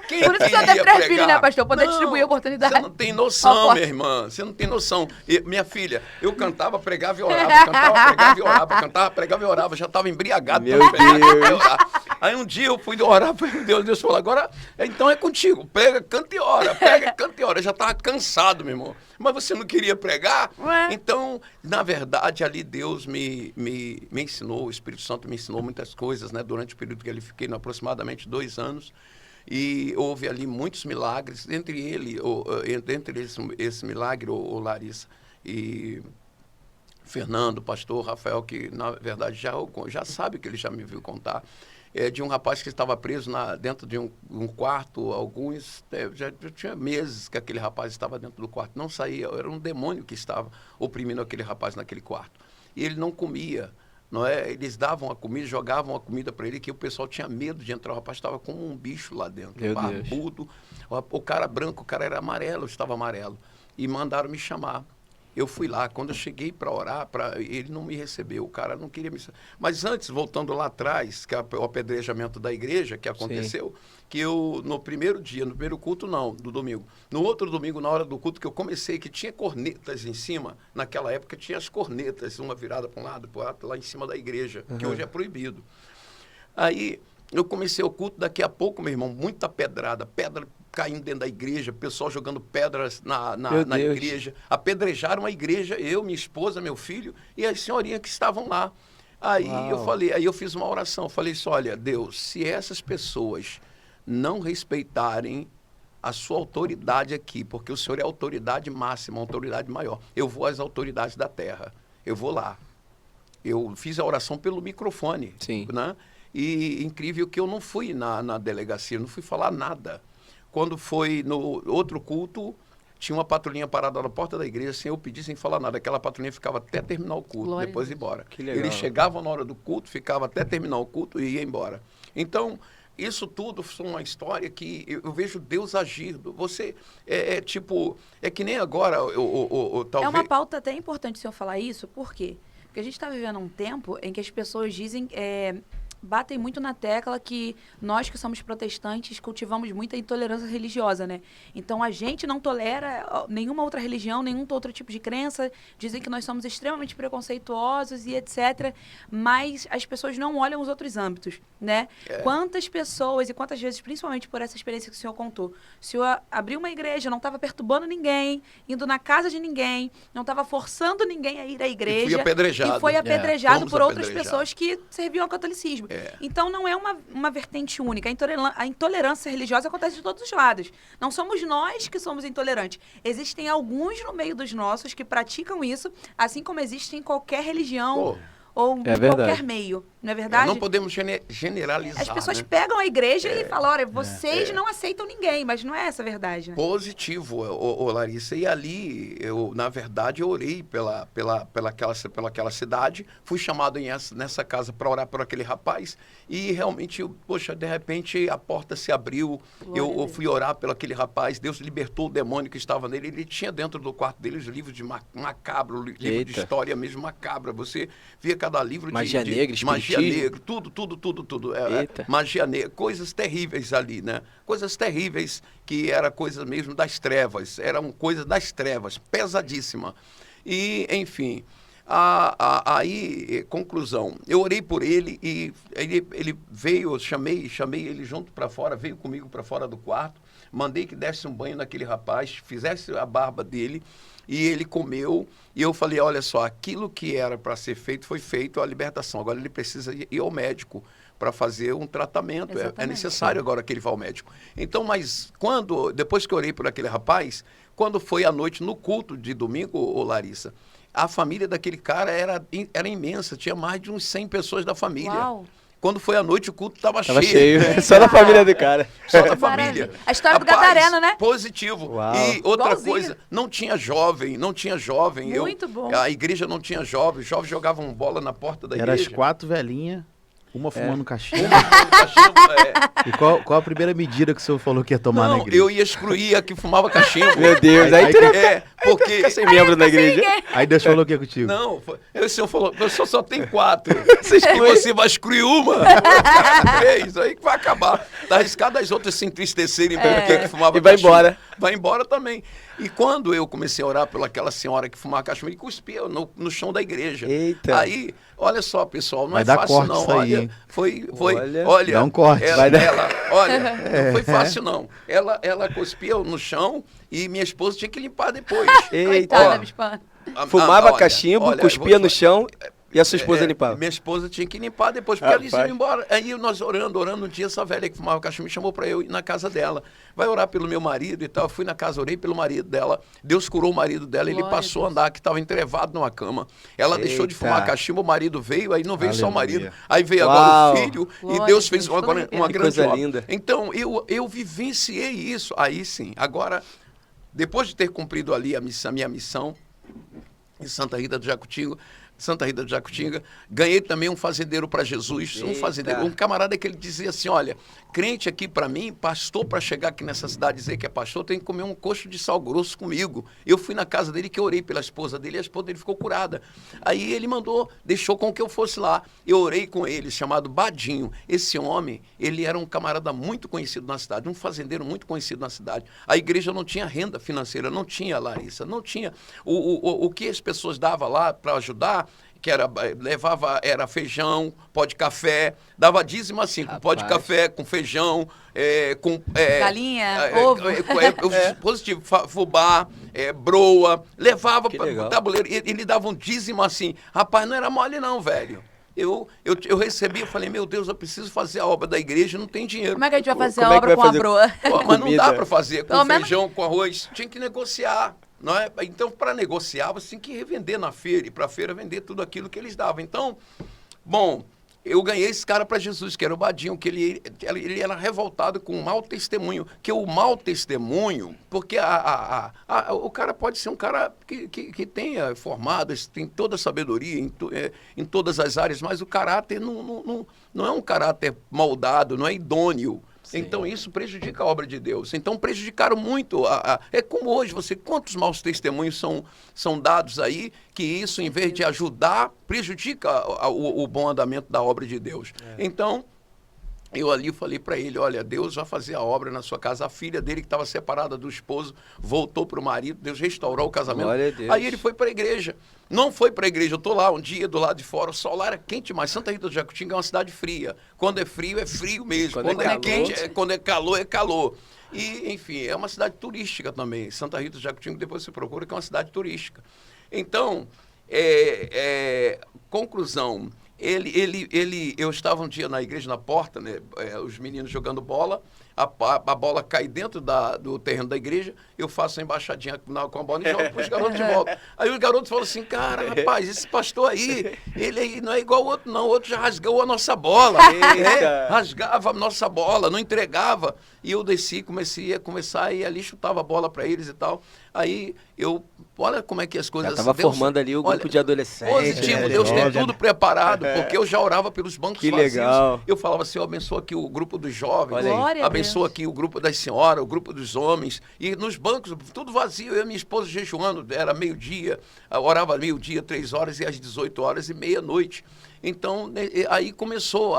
quem Por isso que o senhor queria tem três filhos, pregar? né, pastor? Poder distribuir oportunidade. Você não tem noção, Ó, minha irmã. Você não tem noção. Minha filha, eu cantava, pregava e orava. Cantava, pregava e orava. Cantava, pregava e orava. Já estava embriagado. Meu tanto pregar, Deus. e orar. Aí um dia eu fui orar, Deus falou, agora, então é contigo. Prega, canta e ora. Prega, canta e ora. Eu já estava cansado, meu irmão. Mas você não queria pregar? Ué. Então, na verdade, ali Deus me ensinou, o Espírito Santo me ensinou muitas coisas, né? Durante o período que ele fiquei, aproximadamente 2 anos. E houve ali muitos milagres, entre esse milagre, o Larissa e Fernando, pastor Rafael, que na verdade já sabe que ele já me viu contar, de um rapaz que estava preso dentro de um quarto, já tinha meses que aquele rapaz estava dentro do quarto, não saía, era um demônio que estava oprimindo aquele rapaz naquele quarto. E ele não comia, não é? Eles davam a comida, jogavam a comida para ele, que o pessoal tinha medo de entrar, o rapaz estava como um bicho lá dentro, Meu Deus. barbudo, o cara branco, o cara era amarelo, estava amarelo, e mandaram me chamar. Eu fui lá, quando eu cheguei para orar, ele não me recebeu, o cara não queria me... Mas antes, voltando lá atrás, que é o apedrejamento da igreja que aconteceu, que eu, no primeiro dia, no primeiro culto não, do domingo, no outro domingo, na hora do culto que eu comecei, que tinha cornetas em cima, naquela época tinha as cornetas, uma virada para um lado, para o outro, lá em cima da igreja, que hoje é proibido. Aí, eu comecei o culto, daqui a pouco, meu irmão, muita pedra caindo dentro da igreja, pessoal jogando pedras na Deus. igreja, apedrejaram a igreja, eu, minha esposa, meu filho e as senhorinhas que estavam lá. Aí Uau. eu fiz uma oração, falei assim, olha, Deus, se essas pessoas não respeitarem a sua autoridade aqui, porque o Senhor é a autoridade máxima, a autoridade maior, eu vou às autoridades da terra, eu vou lá. Eu fiz a oração pelo microfone, Sim. né? E incrível que eu não fui na delegacia, não fui falar nada. Quando foi no outro culto, tinha uma patrulhinha parada na porta da igreja, sem eu pedir, sem falar nada. Aquela patrulhinha ficava até terminar o culto, Glória depois ia embora. Que legal. Eles chegavam na hora do culto, ficava até terminar o culto e ia embora. Então, isso tudo foi uma história que eu vejo Deus agindo. Você, tipo, é que nem agora, talvez... É uma pauta até importante o senhor falar isso, por quê? Porque a gente está vivendo um tempo em que as pessoas dizem, batem muito na tecla que nós que somos protestantes cultivamos muita intolerância religiosa, né? Então a gente não tolera nenhuma outra religião, nenhum outro tipo de crença, dizem que nós somos extremamente preconceituosos e etc, mas as pessoas não olham os outros âmbitos, né? Quantas pessoas e quantas vezes, principalmente por essa experiência que o senhor contou, o senhor abriu uma igreja, não estava perturbando ninguém, indo na casa de ninguém, não estava forçando ninguém a ir à igreja. E fui apedrejado. E foi apedrejado Fomos por outras apedrejados. pessoas que serviam ao catolicismo. Então, não é uma vertente única. A intolerância religiosa acontece de todos os lados. Não somos nós que somos intolerantes. Existem alguns no meio dos nossos que praticam isso, assim como existem em qualquer religião ou em qualquer meio. Não é verdade? Não podemos generalizar. As pessoas né? pegam a igreja e falam, olha, vocês não aceitam ninguém, mas não é essa a verdade, né? Positivo, Larissa. E ali, na verdade, eu orei pelaquela cidade, fui chamado nessa casa para orar por aquele rapaz e realmente, poxa, de repente a porta se abriu, eu fui orar pelo aquele rapaz, Deus libertou o demônio que estava nele, ele tinha dentro do quarto dele os livros de macabro, livro de história mesmo macabra, você via cada livro magia negra, magia negra, tudo. Magia negra, coisas terríveis ali, né? Coisas terríveis que era coisa mesmo das trevas, eram coisas das trevas, pesadíssima. E, enfim, aí, conclusão, eu orei por ele e ele veio, eu chamei ele junto para fora, veio comigo para fora do quarto, mandei que desse um banho naquele rapaz, fizesse a barba dele, e ele comeu, e eu falei, olha só, aquilo que era para ser feito, foi feito, a libertação. Agora ele precisa ir ao médico para fazer um tratamento. É necessário agora que ele vá ao médico. Então, mas depois que eu orei por aquele rapaz, quando foi à noite no culto de domingo, Larissa, a família daquele cara era imensa, tinha mais de uns 100 pessoas da família. Uau! Quando foi à noite, o culto estava Tava cheio. cheio. Só da família do cara. Só da família. A história do Gadareno, né? Positivo. Uau. E outra Igualzinho. coisa, não tinha jovem. Muito bom. A igreja não tinha jovem. Os jovens jogavam bola na porta da Era as igreja. 4 velhinhas, uma fumando cachimbo. Cachimbo, E qual a primeira medida que o senhor falou que ia tomar na Não, igreja? eu ia excluir a que fumava cachimbo. Meu Deus, aí tu Porque... fica sem membro na igreja. Aí Deus falou o que contigo? Não, o senhor falou, o senhor só tem 4. E você vai excluir uma? 3, aí que vai acabar. Tá arriscado as outras se entristecerem porque que fumava E vai cachimbo. embora. Vai embora também. E quando eu comecei a orar pelaquela senhora que fumava cachimbo, ele cuspia no chão da igreja. Eita. Aí, olha só, pessoal, não Vai é dar fácil corte não. isso aí, Olha, hein? olha. Dá um corte. Vai dar- Não foi fácil não. Ela cuspia no chão e minha esposa tinha que limpar depois. Coitada, Ó, me espanta. Fumava olha, cachimbo, olha, cuspia vou no te chão e a sua esposa limpava. Minha esposa tinha que limpar depois, porque ela ia Rapaz. embora. Aí nós orando, um dia essa velha que fumava cachimbo me chamou para eu ir na casa dela. Vai orar pelo meu marido e tal. Eu fui na casa, orei pelo marido dela. Deus curou o marido dela, ele Glória passou a a Deus. andar, que estava entrevado numa cama. Ela deixou de Eita. fumar cachimbo, o marido veio, aí não veio só o Aleluia. marido. Aí veio Uau. agora o filho, Glória e Deus a fez Deus, agora tudo uma bem. grande Que coisa obra. linda. Então, eu vivenciei isso. Aí sim. Agora, depois de ter cumprido ali a minha missão, em Santa Rita do Jacutinga, ganhei também um fazendeiro para Jesus, um fazendeiro, um camarada que ele dizia assim, olha, crente aqui para mim, pastor para chegar aqui nessa cidade e dizer que é pastor, tem que comer um coxo de sal grosso comigo. Eu fui na casa dele que eu orei pela esposa dele e a esposa dele ficou curada. Aí ele deixou com que eu fosse lá. Eu orei com ele, chamado Badinho. Esse homem, ele era um camarada muito conhecido na cidade, um fazendeiro muito conhecido na cidade. A igreja não tinha renda financeira, não tinha, Larissa, não tinha. O que as pessoas davam lá para ajudar, que era feijão, pó de café, dava dízimo assim, com pó de café, com feijão, com... Galinha, ovo. Positivo, fubá, broa, levava Que para legal. o tabuleiro, e ele dava um dízimo assim, rapaz, não era mole não, velho. Eu recebi, eu falei, meu Deus, eu preciso fazer a obra da igreja, não tem dinheiro. Como é que a gente vai fazer Como a é que obra vai com a fazer? broa? Pô, mas não comida. dá para fazer com Pelo menos- feijão, com arroz, tinha que negociar. Não é? Então, para negociar, você tem que revender na feira, e para a feira vender tudo aquilo que eles davam. Então, bom, eu ganhei esse cara para Jesus, que era o Badinho, que ele era revoltado com o mau testemunho. Que o mau testemunho, porque o cara pode ser um cara que tenha formado, tem toda a sabedoria em todas as áreas, mas o caráter não é um caráter moldado, não é idôneo. Sim. Então isso prejudica a obra de Deus. Então prejudicaram muito. É como hoje, quantos maus testemunhos são dados aí, que isso, em vez de ajudar, prejudica o bom andamento da obra de Deus. Então, eu ali falei para ele, olha, Deus vai fazer a obra na sua casa. A filha dele, que estava separada do esposo, voltou para o marido, Deus restaurou o casamento. Glória a Deus. Aí ele foi para a igreja. Não foi para a igreja, eu estou lá um dia do lado de fora, o sol lá era quente, mas Santa Rita do Jacutinga é uma cidade fria. Quando é frio mesmo. Quando é quente, quando é calor, é calor. E, enfim, é uma cidade turística também. Santa Rita do Jacutinga, depois você procura, que é uma cidade turística. Então, conclusão, eu estava um dia na igreja, na porta, né, os meninos jogando bola, a bola cai dentro do terreno da igreja, eu faço a embaixadinha com a bola e jogo para os garotos de volta. Aí os garotos falam assim, cara, rapaz, esse pastor aí, ele aí não é igual o outro não, o outro já rasgou a nossa bola, rasgava a nossa bola, não entregava. E eu desci, comecei a ir ali, chutava a bola para eles e tal. Aí olha como é que as coisas... Já estava formando ali o grupo de adolescentes. Positivo, Deus tem tudo preparado, porque eu já orava pelos bancos vazios. Legal. Eu falava assim, abençoa aqui o grupo dos jovens, Abençoa aqui o grupo das senhoras, o grupo dos homens. E nos bancos, tudo vazio, eu e minha esposa jejuando, era meio-dia, orava meio-dia, 3 horas e às 18 horas e meia-noite. Então, aí começou,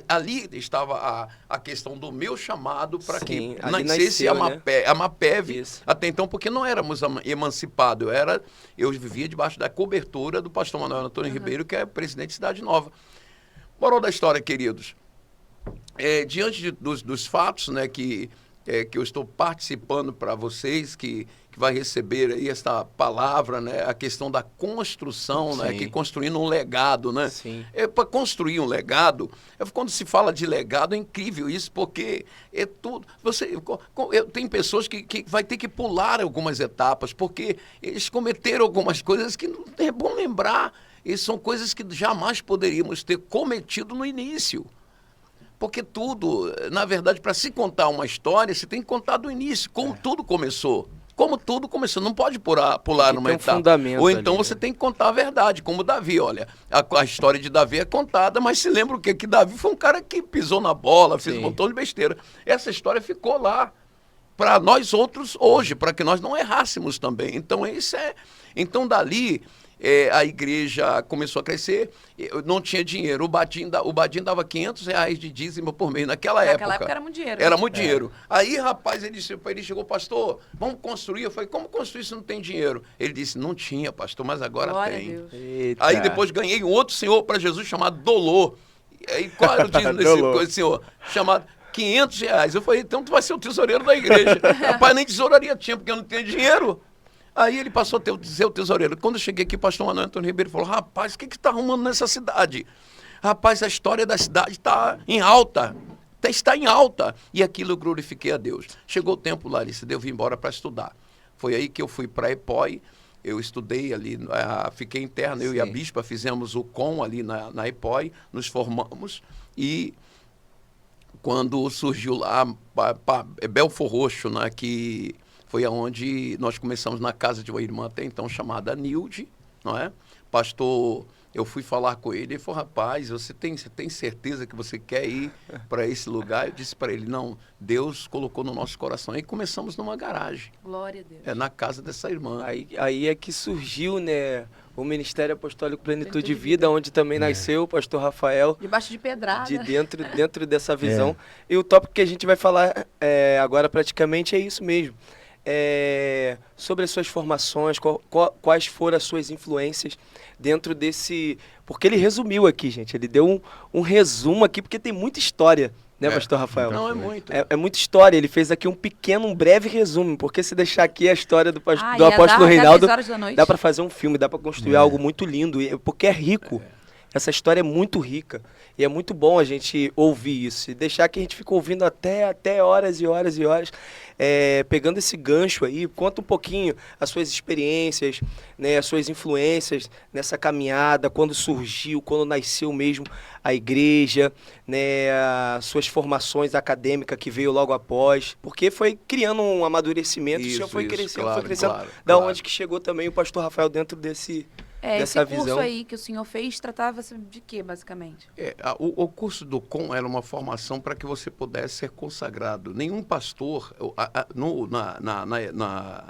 ali estava a questão do meu chamado para que nascesse a MAPEV, né? Até então, porque não éramos emancipados, eu vivia debaixo da cobertura do pastor Manuel Antônio Ribeiro, que é presidente de Cidade Nova. Moral da história, queridos, diante dos fatos, né, que eu estou participando para vocês, que vai receber aí esta palavra, né? A questão da construção, né? Que construindo um legado, né? Para construir um legado, quando se fala de legado, é incrível isso, porque é tudo. Tem pessoas que vai ter que pular algumas etapas, porque eles cometeram algumas coisas que não é bom lembrar. E são coisas que jamais poderíamos ter cometido no início. Porque tudo, na verdade, para se contar uma história, você tem que contar do início, como tudo começou. Como tudo começou, não pode pular numa etapa. Fundamento ou então ali, você tem que contar a verdade, como Davi. Olha, a história de Davi é contada, mas se lembra o quê? Que Davi foi um cara que pisou na bola, fez um montão de besteira. Essa história ficou lá para nós outros hoje, para que nós não errássemos também. Então, então dali... a igreja começou a crescer, não tinha dinheiro. O Badinho dava R$500 de dízimo por mês naquela época. Naquela época era muito dinheiro. Era muito dinheiro. Aí, rapaz, ele chegou, pastor, vamos construir. Eu falei, como construir se não tem dinheiro? Ele disse, não tinha, pastor, mas agora Glória tem. a Deus. Aí depois ganhei um outro senhor para Jesus chamado Dolor. Aí qual era o dízimo desse senhor? Chamado R$500. Eu falei, então tu vai ser o tesoureiro da igreja. Rapaz, nem tesouraria tinha, porque eu não tenho dinheiro. Aí ele passou a ser o tesoureiro. Quando eu cheguei aqui, o pastor Manuel Antônio Ribeiro falou, rapaz, o que está arrumando nessa cidade? Rapaz, a história da cidade está em alta. Está em alta. E aquilo eu glorifiquei a Deus. Chegou o tempo, Larissa, de eu vir embora para estudar. Foi aí que eu fui para a EPOI. Eu estudei ali, fiquei interno, eu e a bispa fizemos o COM ali na EPOI, nos formamos. E quando surgiu lá Belfor Roxo, né, que... foi aonde nós começamos na casa de uma irmã até então chamada Nilde, não é? Pastor, eu fui falar com ele falou, rapaz, você tem certeza que você quer ir para esse lugar? Eu disse para ele, não, Deus colocou no nosso coração. Aí começamos numa garagem. Glória a Deus. Na casa dessa irmã. Aí é que surgiu, né, o Ministério Apostólico Plenitude de Vida, onde também nasceu o pastor Rafael. Debaixo de pedrada. Dentro dessa visão. E o tópico que a gente vai falar agora praticamente é isso mesmo. Sobre as suas formações, quais foram as suas influências dentro desse... Porque ele resumiu aqui, gente, ele deu um resumo aqui, porque tem muita história, né, pastor Rafael? Não, é muito. É muita história, ele fez aqui um breve resumo, porque se deixar aqui a história do apóstolo Reinaldo, dá para fazer um filme, dá para construir algo muito lindo, porque é rico. essa história é muito rica e é muito bom a gente ouvir isso e deixar que a gente fica ouvindo até horas e horas e horas. Pegando esse gancho aí, conta um pouquinho as suas experiências, né, as suas influências nessa caminhada, quando surgiu, quando nasceu mesmo a igreja, né, as suas formações acadêmicas que veio logo após, porque foi criando um amadurecimento, o senhor foi crescendo, claro, foi crescendo, claro, da claro. onde que chegou também o pastor Rafael dentro Esse dessa curso visão. aí que o senhor fez tratava-se de quê, basicamente? O curso do COM era uma formação para que você pudesse ser consagrado. Nenhum pastor, na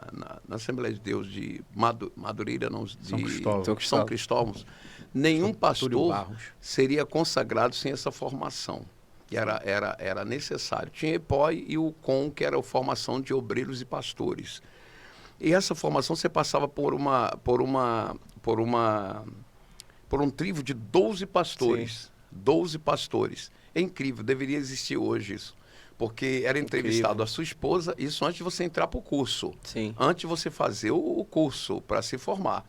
Assembleia de Deus de Madureira, não, de São Cristóvão, nenhum pastor seria consagrado sem essa formação. Era necessário. Tinha EPOI e o COM, que era a formação de obreiros e pastores. E essa formação você passava por um trivo de 12 pastores. Sim. 12 pastores. É incrível, deveria existir hoje isso. Porque era entrevistado a sua esposa, isso antes de você entrar para o curso. Sim. Antes de você fazer o curso para se formar.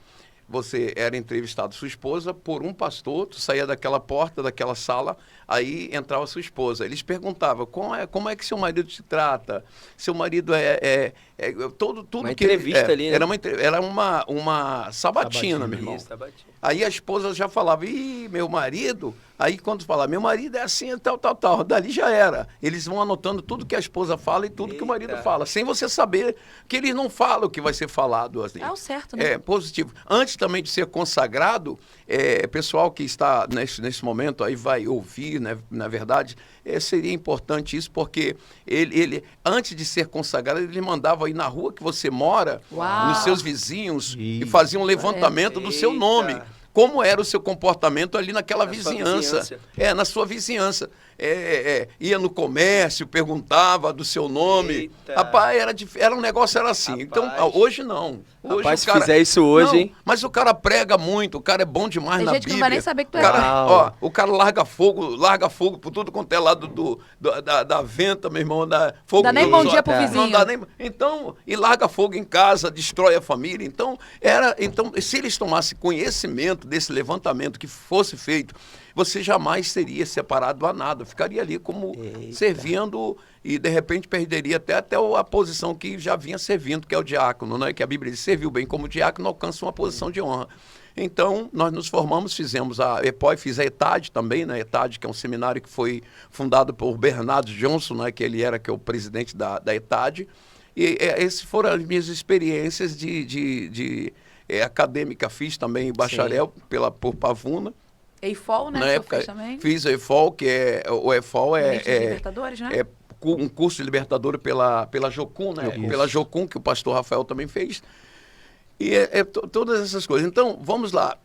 Você era entrevistado sua esposa por um pastor, tu saía daquela porta, daquela sala, aí entrava sua esposa. Eles perguntavam, como é que seu marido te trata? Seu marido tudo uma que... entrevista ali, né? Era uma sabatina, meu irmão. Sabatina. Aí a esposa já falava, meu marido... Aí quando fala, meu marido é assim, tal, dali já era. Eles vão anotando tudo que a esposa fala e tudo que o marido fala, sem você saber que eles não falam o que vai ser falado. Assim. É o certo, né? É, positivo. Antes também de ser consagrado, pessoal que está nesse momento aí vai ouvir, né, na verdade, seria importante isso, porque ele, antes de ser consagrado, ele mandava ir na rua que você mora, nos seus vizinhos, e fazia um levantamento do seu nome. Como era o seu comportamento ali naquela vizinhança. Na sua vizinhança. Ia no comércio, perguntava do seu nome. Eita. Rapaz, era um negócio, era assim. Rapaz. Então, hoje não. Hoje Rapaz, se o cara, fizer isso hoje, hein? Mas o cara prega muito, o cara é bom demais Tem na gente Bíblia. que não vai nem saber que tu é. O cara larga fogo por tudo quanto é lado da venta, meu irmão. Fogo Dá nem bom dia pro vizinho. Não dá nem, então, e larga fogo em casa, destrói a família. Então, se eles tomassem conhecimento desse levantamento que fosse feito, você jamais seria separado a nada. Ficaria ali como servindo e, de repente, perderia até a posição que já vinha servindo, que é o diácono, né? Que a Bíblia diz, serviu bem como diácono, alcança uma posição de honra. Então, nós nos formamos, fizemos a EPOI, fiz a ETAD também, né? ETAD, que é um seminário que foi fundado por Bernardo Johnson, né? Que é o presidente da ETAD. E essas foram as minhas experiências de acadêmica. Fiz também bacharel por Pavuna. EIFOL, né? Na época, fez também. fiz o EFOL, que o EFOL Libertadores, né? é um curso de Libertadores pela Jocum, né? Isso. Pela Jocum, que o pastor Rafael também fez. E todas essas coisas. Então, vamos lá.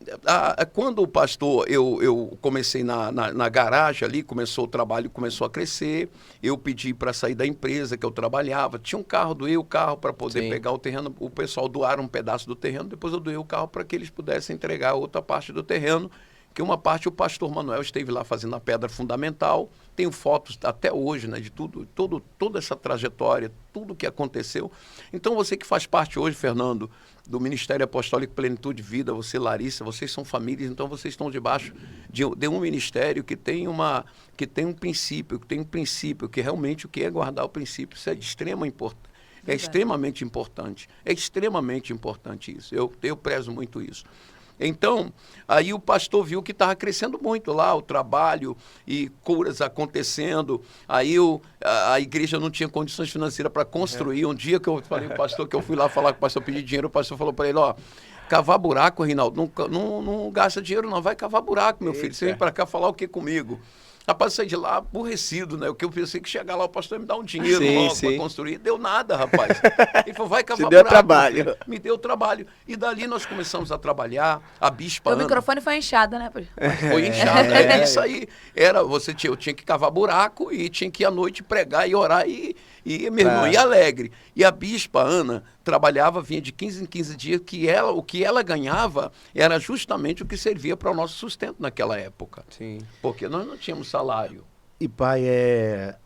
Quando o pastor, eu comecei na garagem ali, começou o trabalho, começou a crescer, eu pedi para sair da empresa que eu trabalhava. Tinha um carro, doei o carro para poder pegar o terreno. O pessoal doaram um pedaço do terreno, depois eu doei o carro para que eles pudessem entregar outra parte do terreno, que uma parte o pastor Manuel esteve lá fazendo a pedra fundamental. Tenho fotos até hoje, né, de toda essa trajetória, tudo que aconteceu. Então, você que faz parte hoje, Fernando, do Ministério Apostólico Plenitude de Vida, você, Larissa, vocês são famílias, então vocês estão debaixo de um ministério que tem um princípio, que realmente o que é guardar o princípio, isso é de extrema importância. É extremamente importante. É extremamente importante isso. Eu prezo muito isso. Então, aí o pastor viu que estava crescendo muito lá, o trabalho e curas acontecendo. Aí a igreja não tinha condições financeiras para construir. Um dia que eu falei com o pastor, que eu fui lá falar com o pastor, pedir dinheiro, o pastor falou para ele, cavar buraco, Reinaldo, não gasta dinheiro não, vai cavar buraco, meu filho. Você vem para cá falar o que comigo? Rapaz, saí de lá aborrecido, né? O que eu pensei que chegar lá, o pastor ia me dar um dinheiro logo para construir. Deu nada, rapaz. Ele falou, vai cavar buraco. Deu trabalho. Me deu trabalho. E dali nós começamos a trabalhar. A bispa O Ana, microfone foi inchado, né? foi inchado. Isso aí. Eu tinha que cavar buraco e tinha que ir à noite pregar e orar e meu irmão, ia alegre. E a bispa Ana trabalhava, vinha de 15 em 15 dias, o que ela ganhava era justamente o que servia para o nosso sustento naquela época. Sim. Porque nós não tínhamos salário. E pai,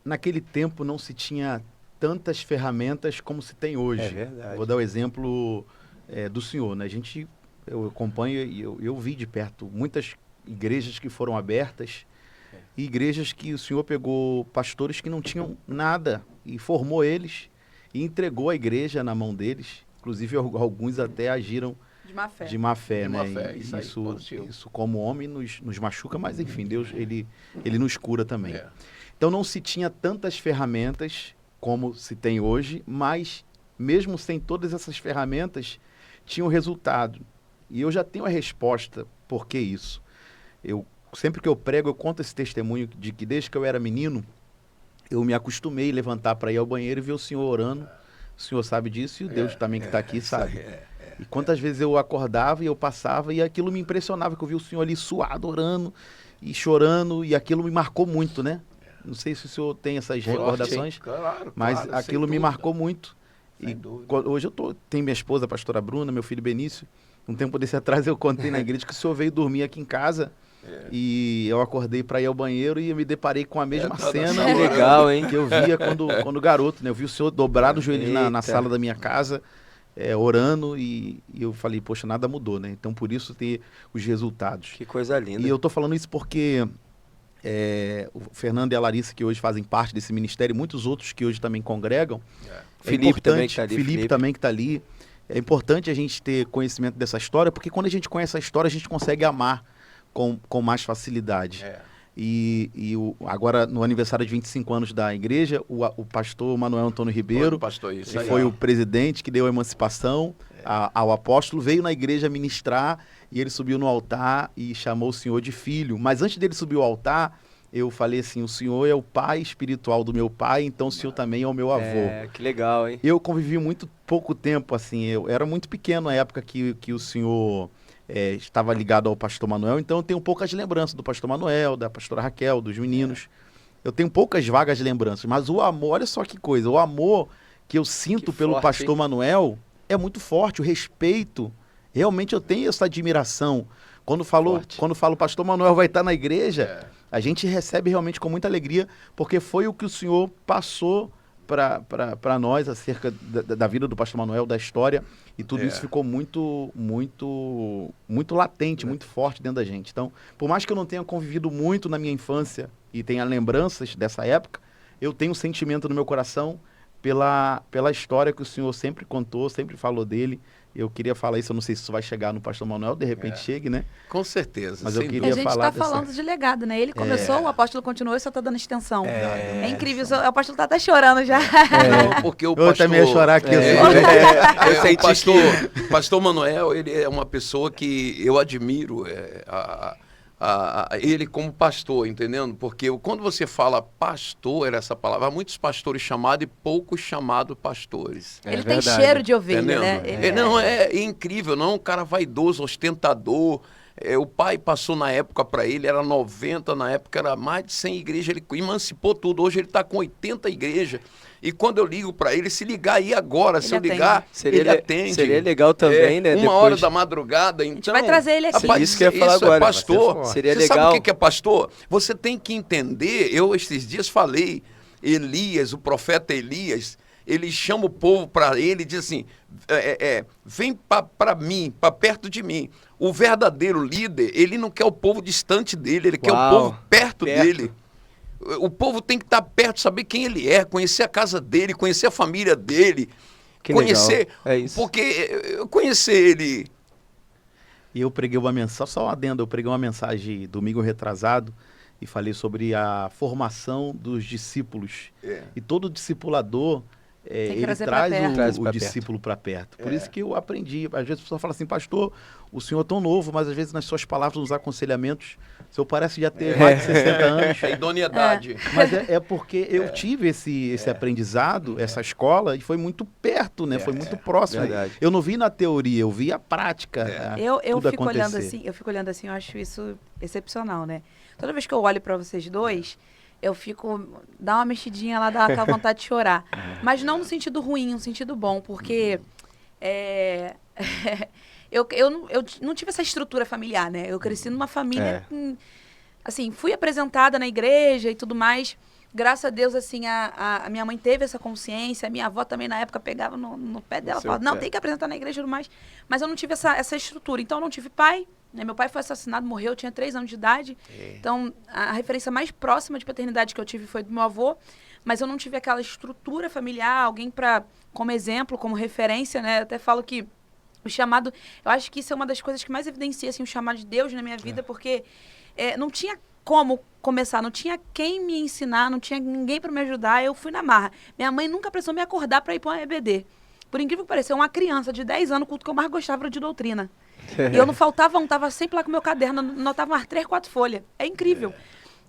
naquele tempo não se tinha tantas ferramentas como se tem hoje. É verdade. Vou dar o exemplo do senhor, né? Eu acompanho e eu vi de perto muitas igrejas que foram abertas e igrejas que o Senhor pegou pastores que não tinham nada e formou eles e entregou a igreja na mão deles. Inclusive, alguns até agiram De má fé. de má fé, De né? má fé, E isso aí, aconteceu. isso como homem nos machuca, mas enfim, Deus, ele nos cura também. É. Então não se tinha tantas ferramentas como se tem hoje, mas mesmo sem todas essas ferramentas, tinha um resultado. E eu já tenho a resposta por que isso. Sempre que eu prego, eu conto esse testemunho de que desde que eu era menino, eu me acostumei a levantar para ir ao banheiro e ver o Senhor orando. O Senhor sabe disso e o Deus também que está aqui sabe. E quantas vezes eu acordava e eu passava e aquilo me impressionava, que eu vi o Senhor ali suado, orando e chorando, e aquilo me marcou muito, né? Não sei se o senhor tem essas recordações, Claro, mas claro, aquilo sem me dúvida. marcou muito. Sem E dúvida. hoje tenho minha esposa, a pastora Bruna, meu filho Benício. Um tempo desse atrás eu contei na igreja que o senhor veio dormir aqui em casa e eu acordei para ir ao banheiro e eu me deparei com a mesma cena Que legal, hein? que eu via quando garoto, né? Eu vi o senhor dobrado os joelhos na Eita. sala da minha casa, orando, e eu falei, poxa, nada mudou, né? Então por isso ter os resultados. Que coisa linda. E eu tô falando isso porque o Fernando e a Larissa, que hoje fazem parte desse ministério, e muitos outros que hoje também congregam. Felipe também importante- que tá ali, Felipe Felipe. também que está ali. É importante a gente ter conhecimento dessa história, porque quando a gente conhece a história, a gente consegue amar com mais facilidade. Agora, no aniversário de 25 anos da igreja, o pastor Manuel Antônio Ribeiro, Pastor, isso que aí. foi o presidente que deu a emancipação ao apóstolo, veio na igreja ministrar e ele subiu no altar e chamou o senhor de filho. Mas antes dele subir ao altar, eu falei assim, o senhor é o pai espiritual do meu pai, então o senhor também é o meu avô. É, que legal, hein? Eu convivi muito pouco tempo, assim, eu era muito pequeno na época que o senhor estava ligado ao pastor Manuel, então eu tenho poucas lembranças do pastor Manuel, da pastora Raquel, dos meninos. Eu tenho poucas vagas lembranças, mas o amor, olha só que coisa, o amor que eu sinto Que pelo forte, pastor hein? Manuel é muito forte, o respeito. Realmente eu tenho essa admiração. Quando falo pastor Manuel vai estar na igreja, a gente recebe realmente com muita alegria, porque foi o que o senhor passou para nós acerca da vida do pastor Manuel, da história, e tudo isso ficou muito, muito, muito latente, muito forte dentro da gente. Então, por mais que eu não tenha convivido muito na minha infância e tenha lembranças dessa época, eu tenho um sentimento no meu coração pela história que o senhor sempre contou, sempre falou dele. Eu queria falar isso, eu não sei se isso vai chegar no pastor Manuel, de repente chegue, né? Com certeza. Mas eu sem queria A gente falar está falando de legado, né? Ele começou, o apóstolo continuou e só está dando extensão. É incrível, o apóstolo está até chorando já. Não, porque o Eu pastor... também ia chorar aqui. Eu o senti pastor Manuel, ele é uma pessoa que eu admiro, ele como pastor, entendendo? Porque quando você fala pastor, era essa palavra, há muitos pastores chamados e poucos chamados pastores. Ele tem verdade. cheiro de ovelha, Entendendo? né? É incrível, não é um cara vaidoso, ostentador. O pai passou na época para ele, era 90, na época era mais de 100 igrejas, ele emancipou tudo, hoje ele está com 80 igrejas. E quando eu ligo para ele, se ligar aí agora, se eu atende. ligar, ele atende. Seria legal também, né? Uma hora da madrugada, então... gente vai trazer ele aqui. Rapaz, Isso que eu ia falar isso agora. é pastor. Vai ser seria Você legal. sabe o que é pastor? Você tem que entender, eu esses dias falei, Elias, o profeta Elias, ele chama o povo para ele e diz assim, vem para mim, para perto de mim. O verdadeiro líder, ele não quer o povo distante dele, ele quer o povo perto dele. O povo tem que estar perto, saber quem ele é, conhecer a casa dele, conhecer a família dele, Que conhecer, legal. É isso. porque eu conhecer ele... E eu preguei uma mensagem, só um adendo, eu preguei uma mensagem domingo retrasado e falei sobre a formação dos discípulos. E todo discipulador, que ele trazer pra traz perto. Traz o pra discípulo para perto. Por isso que eu aprendi. Às vezes a pessoa fala assim, pastor, o senhor é tão novo, mas às vezes nas suas palavras, nos aconselhamentos, o senhor parece já ter mais de 60 anos. É idoneidade. Mas é porque eu tive esse aprendizado, essa escola, e foi muito perto, né? Foi muito próximo. Verdade. Eu não vi na teoria, eu vi a prática. Eu tudo fico olhando acontecer. assim, eu acho isso excepcional, né? Toda vez que eu olho para vocês dois, eu fico, dá uma mexidinha lá, dá aquela vontade de chorar. Mas não no sentido ruim, no sentido bom, porque eu não tive essa estrutura familiar, né? Eu cresci numa família, assim, fui apresentada na igreja e tudo mais. Graças a Deus, assim, a minha mãe teve essa consciência, a minha avó também na época pegava no pé dela, Seu falava, não, pé. tem que apresentar na igreja e tudo mais. Mas eu não tive essa estrutura, então eu não tive pai, né? Meu pai foi assassinado, morreu, eu tinha 3 anos de idade. Então, a referência mais próxima de paternidade que eu tive foi do meu avô, mas eu não tive aquela estrutura familiar, alguém como exemplo, como referência, né? Eu até falo que o chamado, eu acho que isso é uma das coisas que mais evidencia assim, o chamado de Deus na minha vida, porque não tinha como começar, não tinha quem me ensinar, não tinha ninguém para me ajudar, eu fui na marra. Minha mãe nunca precisou me acordar para ir para um EBD. Por incrível que pareça, uma criança de 10 anos, o culto que eu mais gostava era de doutrina. E eu não faltava estava sempre lá com o meu caderno, anotava umas 3, 4 folhas. É incrível.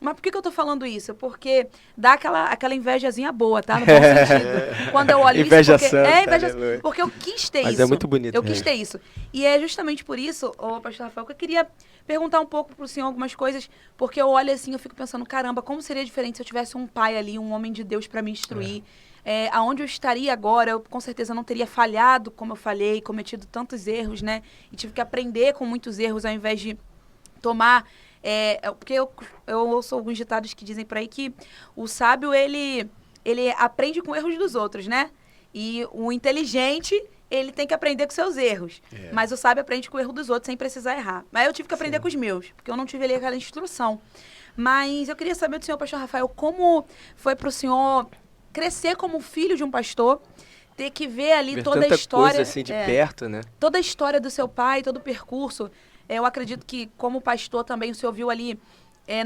Mas por que eu tô falando isso? Porque dá aquela invejazinha boa, tá? No bom sentido. Quando eu olho Inveja isso, porque, santa, inveja, aleluia. porque eu quis ter Mas isso. é muito bonito. Eu quis ter isso. E é justamente por isso, pastor Rafael, que eu queria perguntar um pouco pro senhor algumas coisas, porque eu olho assim, eu fico pensando, caramba, como seria diferente se eu tivesse um pai ali, um homem de Deus para me instruir? Aonde eu estaria agora, eu com certeza não teria falhado, como eu falhei, cometido tantos erros, né? E tive que aprender com muitos erros, ao invés de tomar... porque eu ouço alguns ditados que dizem por aí que o sábio, ele aprende com erros dos outros, né? E o inteligente, ele tem que aprender com seus erros. Mas o sábio aprende com o erro dos outros, sem precisar errar. Mas eu tive que aprender com os meus, porque eu não tive ali aquela instrução. Mas eu queria saber do senhor, pastor Rafael, como foi para o senhor crescer como filho de um pastor, ter que ver ali Ver toda a tanta história... coisa assim de perto, né? Toda a história do seu pai, todo o percurso. Eu acredito que, como pastor também, o senhor viu ali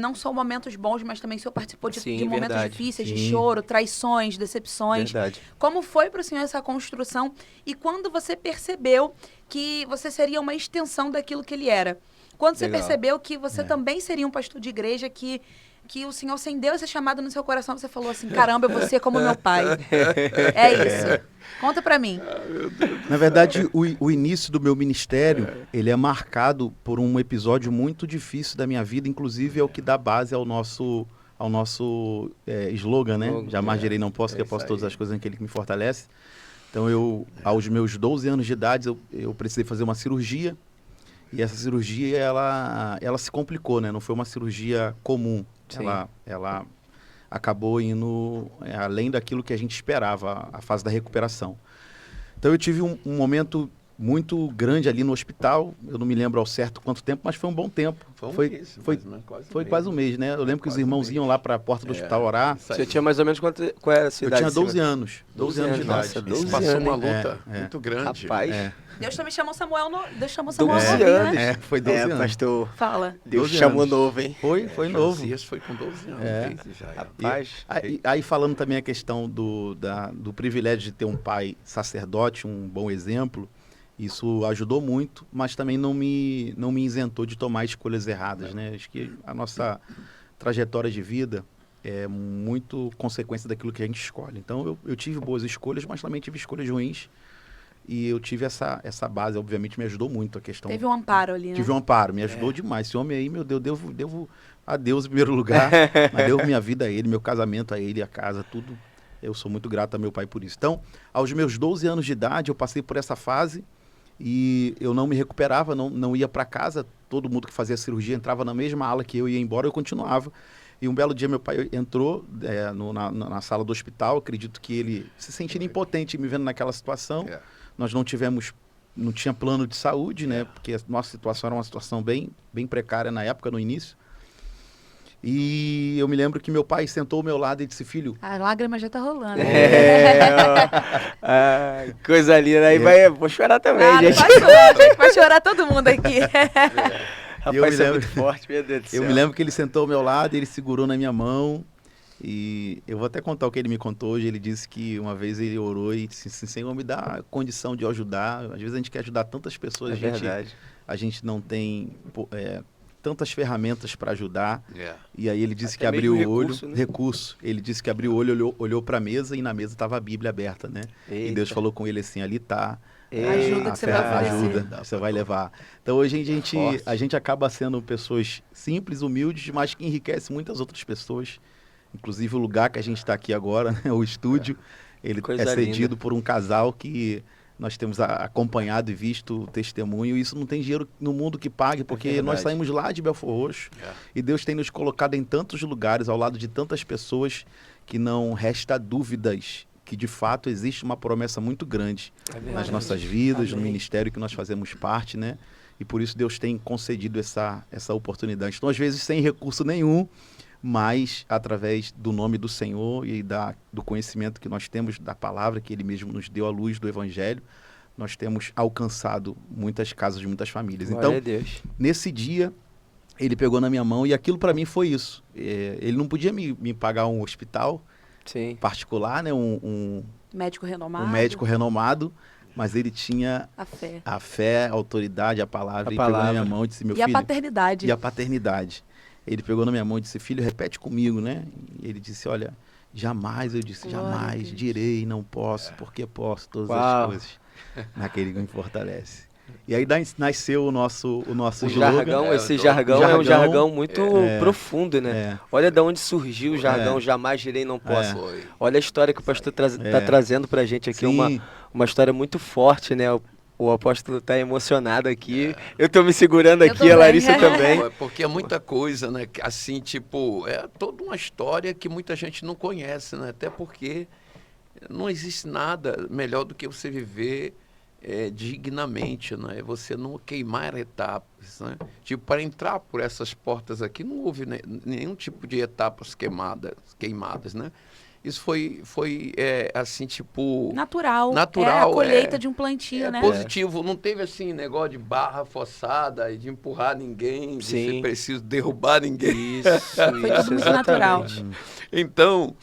não só momentos bons, mas também o senhor participou de momentos verdade. difíceis, Sim. de choro, traições, decepções. Verdade. Como foi para o senhor essa construção? E quando você percebeu que você seria uma extensão daquilo que ele era? Quando você Legal. percebeu que você também seria um pastor de igreja, que o Senhor acendeu essa chamada no seu coração, você falou assim, caramba, eu vou ser como meu pai. É isso. Conta pra mim. Na verdade, o início do meu ministério, ele é marcado por um episódio muito difícil da minha vida, inclusive é o que dá base ao nosso slogan, né? Jamais direi não posso, que eu posso todas as coisas naquele que me fortalece. Então, aos meus 12 anos de idade, eu precisei fazer uma cirurgia, e essa cirurgia, ela se complicou, né? Não foi uma cirurgia comum. Sim. Ela acabou indo além daquilo que a gente esperava, a fase da recuperação. Então eu tive um momento muito grande ali no hospital, eu não me lembro ao certo quanto tempo, mas foi um bom tempo. Foi quase um mês, né? Eu lembro que os irmãos iam lá para a porta do hospital orar. Você tinha mais ou menos qual era a sua Eu idade? tinha 12 anos. 12 anos de idade. Nossa, Isso 12 passou anos, uma hein? luta muito grande. Rapaz. Deus também chamou Samuel Deus 12 novinho, né? Foi 12 anos. pastor. Fala. Deus 12 chamou anos. novo, hein? Foi novo. Josias foi com 12 anos. Já era. Rapaz. Aí falando também a questão do privilégio de ter um pai sacerdote, um bom exemplo, isso ajudou muito, mas também não me isentou de tomar escolhas erradas, né? Acho que a nossa trajetória de vida é muito consequência daquilo que a gente escolhe. Então eu tive boas escolhas, mas também tive escolhas ruins, e eu tive essa base, obviamente me ajudou muito a questão. Teve um amparo ali, né? Tive um amparo, me ajudou demais. Esse homem aí, meu Deus, devo a Deus em primeiro lugar, mas devo minha vida a ele, meu casamento a ele, a casa, tudo. Eu sou muito grato a meu pai por isso. Então, aos meus 12 anos de idade, eu passei por essa fase e eu não me recuperava, não ia para casa. Todo mundo que fazia cirurgia entrava na mesma ala que eu ia embora, eu continuava. E um belo dia meu pai entrou na sala do hospital, acredito que ele se sentindo impotente me vendo naquela situação. Nós não tinha plano de saúde, né? Porque a nossa situação era uma situação bem precária na época, no início. E eu me lembro que meu pai sentou ao meu lado e disse, filho... A lágrima já tá rolando. Coisa linda. Aí vou chorar também, gente. Não pode chorar, gente. Vai chorar todo mundo aqui. Rapaz, isso é muito forte, meu Deus do céu. Eu me lembro que ele sentou ao meu lado, ele segurou na minha mão. E eu vou até contar o que ele me contou hoje. Ele disse que uma vez ele orou e disse assim, Senhor, me dá a condição de eu ajudar. Às vezes a gente quer ajudar tantas pessoas, verdade. A gente não tem tantas ferramentas para ajudar. E aí ele disse Até que abriu o olho, recurso, né? recurso. Ele disse que abriu o olho, olhou para a mesa e na mesa estava a Bíblia aberta, né? Eita. E Deus falou com ele assim, ali está. Ajuda que você vai oferecer. Ajuda que você vai levar. Então hoje a gente acaba sendo pessoas simples, humildes, mas que enriquece muitas outras pessoas. Inclusive o lugar que a gente está aqui agora, né, o estúdio, ele Coisa é cedido linda. por um casal que nós temos acompanhado e visto o testemunho. E isso não tem dinheiro no mundo que pague, porque verdade. nós saímos lá de Belfor Roxo e Deus tem nos colocado em tantos lugares, ao lado de tantas pessoas, que não resta dúvidas que de fato existe uma promessa muito grande nas nossas vidas, no ministério que nós fazemos parte, né? e por isso Deus tem concedido essa oportunidade. Então, às vezes, sem recurso nenhum, mas através do nome do Senhor e do conhecimento que nós temos da palavra, que Ele mesmo nos deu à luz do Evangelho, nós temos alcançado muitas casas de muitas famílias. Glória Então, a Deus. nesse dia, ele pegou na minha mão e aquilo para mim foi isso. Ele não podia me pagar um hospital Sim. particular, né? Um Médico renomado. médico renomado, mas ele tinha A fé. a fé, a autoridade, a palavra. A Ele pegou na palavra. minha mão e disse, meu E a filho... paternidade. E a paternidade. Ele pegou na minha mão e disse, filho, repete comigo, né? E ele disse, olha, jamais, eu disse, Glória a jamais Deus. direi, não posso, porque posso todas Uau. as coisas naquele que me fortalece. E aí nasceu o nosso O slogan. jargão, esse o jargão é um jargão, jargão muito profundo, né? É. Olha de onde surgiu o jargão, jamais direi não posso. Foi. Olha a história que o pastor tá trazendo pra gente aqui, Sim. uma história muito forte, né? O apóstolo tá emocionado aqui. Eu tô me segurando Eu aqui, a também. Larissa também. Porque é muita coisa, né? Assim, tipo, é toda uma história que muita gente não conhece, né? Até porque não existe nada melhor do que você viver dignamente, né? Você não queimar etapas, né? Tipo, para entrar por essas portas aqui, não houve nenhum tipo de etapas queimadas, né? Isso foi assim, tipo... Natural. Natural, É a colheita de um plantio, né? positivo, não teve assim negócio de barra forçada e de empurrar ninguém, de Sim. ser preciso derrubar ninguém. Foi tudo muito natural. Então,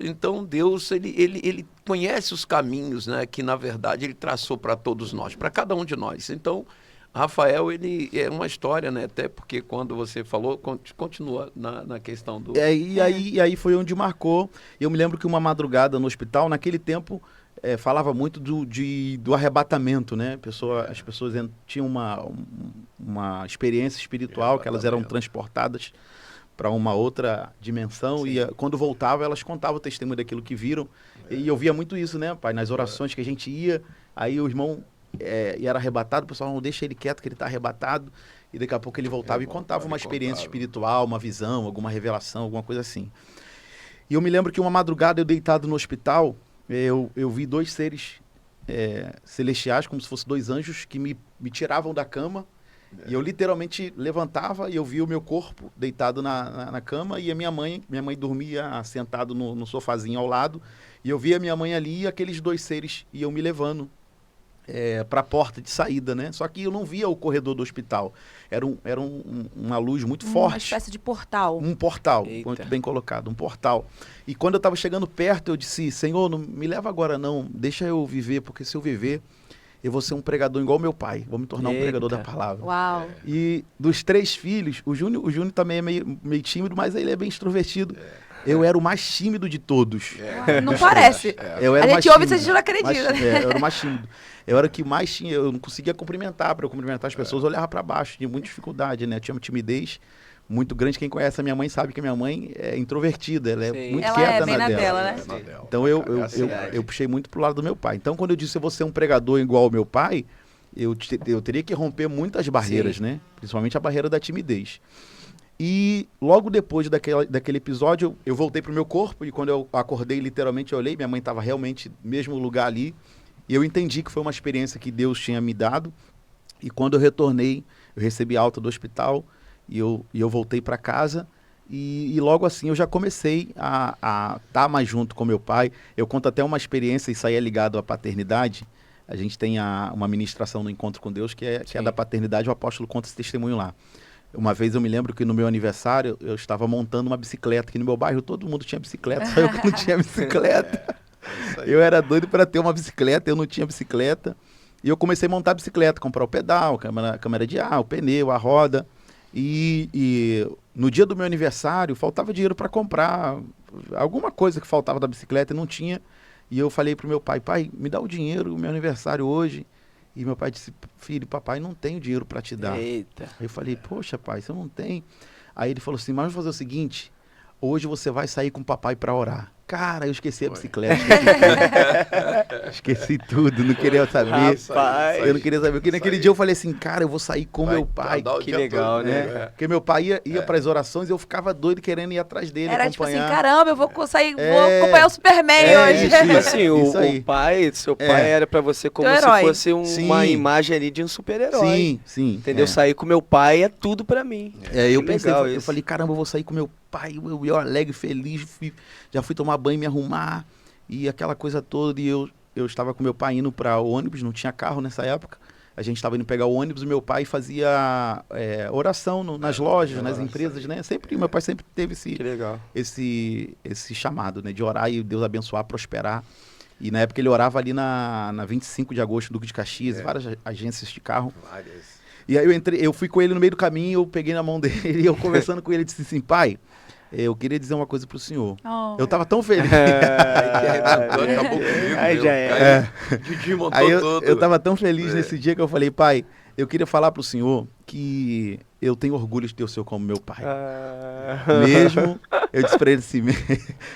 então Deus ele conhece os caminhos, né, que na verdade ele traçou para todos nós, para cada um de nós. Então, Rafael, ele é uma história, né, até porque quando você falou, continua na questão do... E aí foi onde marcou. Eu me lembro que uma madrugada no hospital, naquele tempo, falava muito do arrebatamento, né? As pessoas tinham uma experiência espiritual, que elas eram transportadas para uma outra dimensão. Sim. E quando voltavam, elas contavam o testemunho daquilo que viram. E eu via muito isso, né, pai? Nas orações que a gente ia, aí o irmão e era arrebatado, o pessoal não deixa ele quieto que ele está arrebatado, e daqui a pouco ele voltava e contava uma experiência espiritual, uma visão, alguma revelação, alguma coisa assim. E eu me lembro que uma madrugada eu deitado no hospital, eu vi dois seres celestiais, como se fossem dois anjos, que me tiravam da cama, e eu literalmente levantava e eu via o meu corpo deitado na cama, e a minha mãe dormia sentado no sofazinho ao lado, e eu via a minha mãe ali e aqueles dois seres iam me levando para a porta de saída, né? Só que eu não via o corredor do hospital. Era uma luz muito forte. Uma espécie de portal. Um portal, Eita. muito bem colocado, um portal. E quando eu estava chegando perto, eu disse, Senhor, não me leva agora não, deixa eu viver, porque se eu viver, eu vou ser um pregador igual meu pai, vou me tornar um pregador da palavra. Uau. E dos 3 filhos, o Júnior também é meio tímido, mas ele é bem extrovertido. Eu era o mais tímido de todos. Não parece. Eu era A o mais gente ouve isso, a tímido. gente não acredita. Eu era o mais tímido. Eu era o que mais tinha, eu não conseguia cumprimentar. Para eu cumprimentar as pessoas, eu olhava para baixo, tinha muita dificuldade, né? Eu tinha uma timidez muito grande. Quem conhece a minha mãe sabe que a minha mãe é introvertida, ela é Sim. muito Ela quieta é bem na na dela. dela, né? Então eu puxei muito pro lado do meu pai. Então quando eu disse eu vou ser um pregador igual ao meu pai, eu teria que romper muitas barreiras, né? Principalmente a barreira da timidez. E logo depois daquele episódio, eu voltei pro meu corpo, e quando eu acordei, literalmente eu olhei, minha mãe estava realmente no mesmo lugar ali, e eu entendi que foi uma experiência que Deus tinha me dado. E quando eu retornei, eu recebi alta do hospital, e eu voltei para casa, e logo assim eu já comecei a estar mais junto com meu pai. Eu conto até uma experiência, isso aí é ligado à paternidade. A gente tem uma ministração no Encontro com Deus, que é da paternidade, o apóstolo conta esse testemunho lá. Uma vez eu me lembro que no meu aniversário eu estava montando uma bicicleta, que no meu bairro todo mundo tinha bicicleta, só eu que não tinha bicicleta. Eu era doido para ter uma bicicleta, eu não tinha bicicleta. E eu comecei a montar a bicicleta, comprar o pedal, câmera de ar, o pneu, a roda. E no dia do meu aniversário faltava dinheiro para comprar alguma coisa que faltava da bicicleta e não tinha. E eu falei pro meu pai, me dá o dinheiro, o meu aniversário hoje. E meu pai disse, filho, papai não tem dinheiro para te dar. Eita. Aí eu falei, poxa pai, você não tem. Aí ele falou assim, mas vamos fazer o seguinte, hoje você vai sair com o papai para orar. Cara, eu esqueci a Foi. bicicleta. Esqueci tudo, não queria saber. Rapaz. Eu não queria saber. Porque naquele dia eu falei assim, cara, eu vou sair com meu pai. andar o que dia legal, todo, né? Porque meu pai ia para as orações e eu ficava doido querendo ir atrás dele, Era tipo assim, acompanhar. caramba, eu vou sair, vou É. acompanhar o Superman É, hoje. isso, Tipo assim, Isso aí. o pai, seu pai era pra você como Teu se herói. fosse uma Sim. imagem ali de um super-herói. Sim, sim. Entendeu? Sair com meu pai é tudo pra mim. Eu Que pensei, legal eu isso. falei, caramba, eu vou sair com meu pai, eu alegre, feliz, já fui tomar banho, me arrumar, e aquela coisa toda, e eu estava com meu pai indo para o ônibus, não tinha carro nessa época, a gente estava indo pegar o ônibus, e meu pai fazia oração nas lojas, nas empresas, né? Meu pai sempre teve Que legal. esse chamado, né? De orar e Deus abençoar, prosperar. E na época ele orava ali na 25 de agosto, Duque de Caxias, várias agências de carro. Várias. E aí eu fui com ele no meio do caminho, eu peguei na mão dele e eu conversando com ele, disse assim, pai, eu queria dizer uma coisa pro senhor. Oh. Eu tava tão feliz. Aí que arrebentou, acabou comigo. Aí meu. já é. Didi montou Aí todo. eu tava tão feliz nesse dia que eu falei, pai, eu queria falar pro senhor que eu tenho orgulho de ter o senhor como meu pai. Mesmo, eu disse pra ele assim,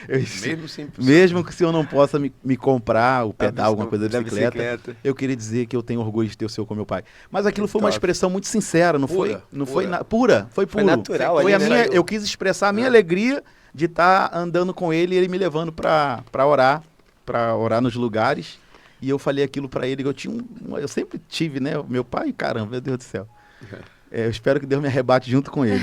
eu disse, Mesmo sem mesmo que o senhor não possa me comprar o pedal, alguma coisa da Da bicicleta, bicicleta. eu queria dizer que eu tenho orgulho de ter o senhor como meu pai. Mas aquilo Que foi uma top. expressão muito sincera, não Pura, foi? Não pura. foi pura, foi Foi puro. natural Foi ali, a né? minha, eu quis expressar a minha alegria de estar andando com ele e ele me levando para orar nos lugares. E eu falei aquilo para ele, que eu sempre tive, né? Meu pai, caramba, meu Deus do céu. Eu espero que Deus me arrebate junto com ele.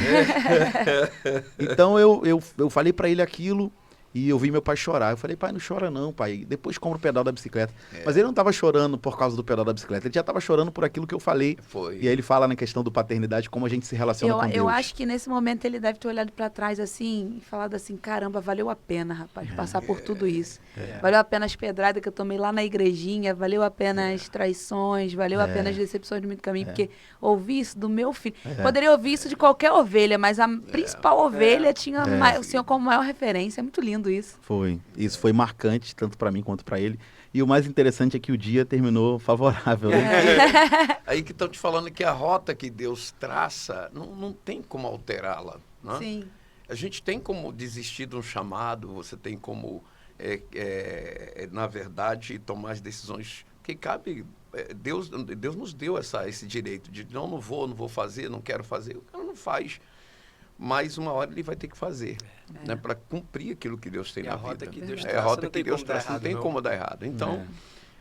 Então eu falei para ele aquilo e eu vi meu pai chorar. Eu falei, pai, não chora não, pai. Depois compra o pedal da bicicleta. Mas ele não estava chorando por causa do pedal da bicicleta. Ele já estava chorando por aquilo que eu falei. Foi. E aí ele fala na questão do paternidade, como a gente se relaciona com Deus. Eu acho que nesse momento ele deve ter olhado pra trás assim e falado assim, caramba, valeu a pena, rapaz, passar por tudo isso. Valeu a pena as pedradas que eu tomei lá na igrejinha, valeu a pena as traições, valeu a pena as decepções do meio do caminho, porque ouvi isso do meu filho. Poderia ouvir isso de qualquer ovelha, mas a principal ovelha tinha o Senhor como maior referência. É muito lindo isso. Isso foi marcante, tanto para mim quanto para ele. E o mais interessante é que o dia terminou favorável, né? Aí que estão te falando que a rota que Deus traça, não tem como alterá-la. Né? Sim. A gente tem como desistir de um chamado, você tem como, na verdade, tomar as decisões que cabe. Deus nos deu esse direito de não vou fazer, não quero fazer. O cara não faz. Mas uma hora ele vai ter que fazer, né, para cumprir aquilo que Deus tem E na a rota vida. que Deus É a traça, rota não que tem Deus como dar traça, não errado, tem não. como dar errado. Então,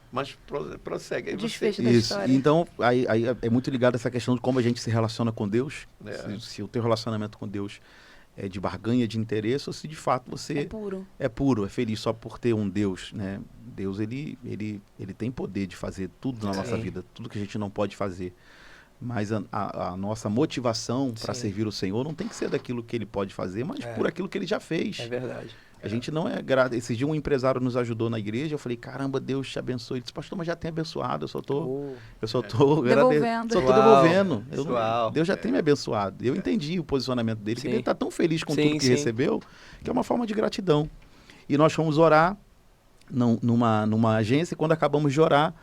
mas prossegue. Aí O desfecho da Isso. história. Então, aí é muito ligado a essa questão de como a gente se relaciona com Deus. É. Se o teu relacionamento com Deus é de barganha, de interesse, ou se de fato você É puro. é feliz só por ter um Deus, né? Deus, ele tem poder de fazer tudo na nossa Sim. vida, tudo que a gente não pode fazer. Mas a nossa motivação para Sim. servir o Senhor não tem que ser daquilo que ele pode fazer, mas É. por aquilo que ele já fez. É verdade. A gente não é grato. Esse dia um empresário nos ajudou na igreja, eu falei, caramba, Deus te abençoe. Ele disse, pastor, mas já tem abençoado, eu só tô Devolvendo. Só tô Uau. devolvendo. Uau. Deus já tem me abençoado. Eu entendi o posicionamento dele, que Sim. ele está tão feliz com Sim, tudo que sim. recebeu, que é uma forma de gratidão. E nós fomos orar numa agência, e quando acabamos de orar,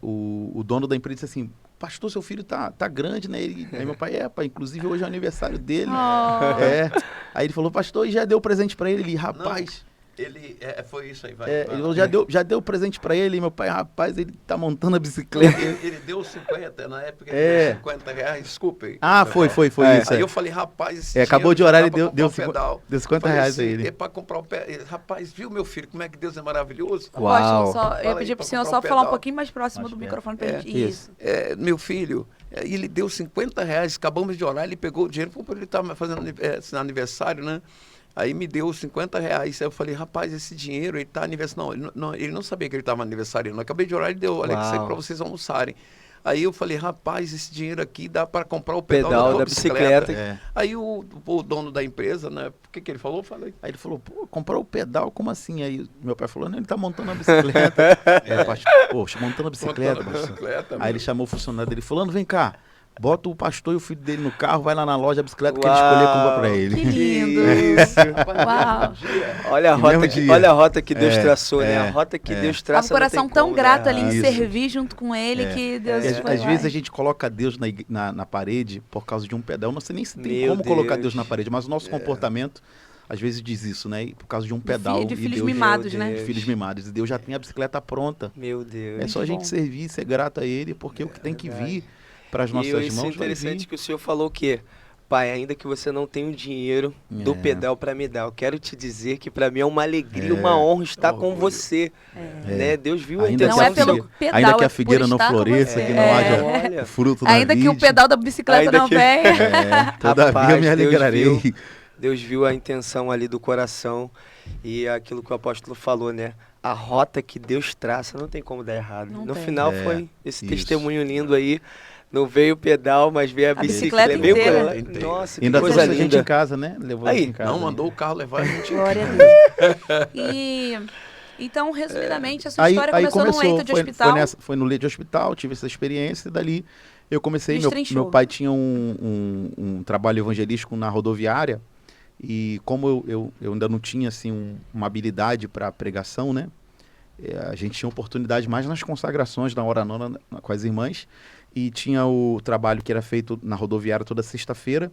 o dono da empresa disse assim, pastor, seu filho tá grande, né? Aí meu pai, pai, inclusive hoje é o aniversário dele. Oh. Aí ele falou, pastor, e já deu presente para ele? Ele, rapaz... Ele foi isso aí, vai. ele falou, já deu presente pra ele, e meu pai, rapaz, ele tá montando a bicicleta. Ele deu 50, na época ele deu R$50, desculpe. Foi isso. Aí eu falei, rapaz, esse acabou dinheiro de orar, dá ele pra deu comprar um pedal. deu R$50 Falei a assim, ele. É para comprar o pedal. Rapaz, viu, meu filho, como é que Deus é maravilhoso? Uau. Apóstolo, eu ia Fala aí, pedir pro pra senhor comprar só um falar um pedal. pouquinho mais próximo do microfone pra gente. Isso. Meu filho, ele deu R$50, acabamos de orar, ele pegou o dinheiro, porque ele estava fazendo esse aniversário, né? Aí me deu R$50. Aí eu falei, rapaz, esse dinheiro, ele está aniversário. Não, ele não sabia que ele estava aniversariando. Eu acabei de orar, ele deu, olha, isso aí para vocês almoçarem. Aí eu falei, rapaz, esse dinheiro aqui dá para comprar o pedal da bicicleta. Aí o dono da empresa, né, o que ele falou? Falei. Aí ele falou, pô, comprou o pedal, como assim? Aí meu pai falou, não, ele tá montando a bicicleta. Poxa, montando a bicicleta. Aí ele chamou o funcionário dele, falando, vem cá. Bota o pastor e o filho dele no carro, vai lá na loja, a bicicleta que ele escolher, compra pra ele. Que lindo. Uau. Olha a rota que Deus traçou, né? A rota que Deus Tava traça. com o coração tão grato ali em Isso. servir junto com ele que Deus foi Às lá. vezes a gente coloca Deus na parede por causa de um pedal. Não sei nem se tem Meu como colocar Deus. Deus na parede, mas o nosso comportamento, às vezes diz isso, né? E por causa de um pedal. De e filhos Deus, mimados, Meu né? de Deus. filhos mimados. E Deus já tem a bicicleta pronta. Meu Deus. É só a gente bom. servir, ser grato a Ele, porque o que tem que verdade. vir para as E nossas isso é mãos vai interessante vir. que o senhor falou que, pai, ainda que você não tenha o dinheiro do É. pedal para me dar, eu quero te dizer que para mim é uma alegria, uma honra estar com orgulho. você. Né? Deus viu a Ainda intenção Não é do pelo seu- pedal, ainda que é a figueira por não estar com floresça, você. que não É. haja olha. o fruto da Ainda que o vide. pedal da bicicleta Ainda não que- venha. Todavia Rapaz, me Deus alegrarei. Deus viu a intenção ali do coração e aquilo que o apóstolo falou, né? A rota que Deus traça não tem como dar errado. Não No tem. final É, foi esse isso. testemunho lindo aí. Não veio o pedal, mas veio a bicicleta Veio inteira. com ela. Nossa, que Ainda coisa trouxe a gente em linda. casa, né? Levou Aí, a gente em casa. Não, mandou o carro levar a gente. Glória a Deus. E, então, resumidamente, a sua história começou num leito de hospital. Foi no leito de hospital, tive essa experiência, e dali eu comecei. Destrinchou. Meu pai tinha um trabalho evangelístico na rodoviária, e como eu ainda não tinha assim, uma habilidade para pregação, né? A gente tinha oportunidade mais nas consagrações, na hora nona, com as irmãs, e tinha o trabalho que era feito na rodoviária toda sexta-feira,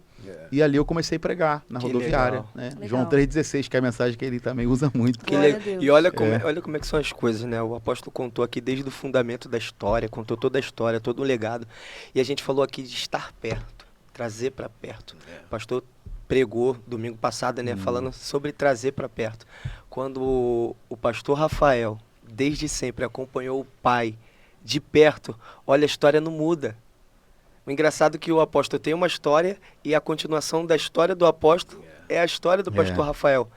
e ali eu comecei a pregar na Que rodoviária. legal. Né? Legal. João 3,16, que é a mensagem que ele também usa muito. Que Glória a legal. Deus. E olha como é que são as coisas, né? O apóstolo contou aqui desde o fundamento da história, contou toda a história, todo o legado. E a gente falou aqui de estar perto, trazer para perto. O pastor pregou domingo passado, né? Falando sobre trazer para perto. Quando o pastor Rafael, desde sempre, acompanhou o pai de perto, olha, a história não muda. O engraçado é que o apóstolo tem uma história e a continuação da história do apóstolo é a história do pastor Rafael.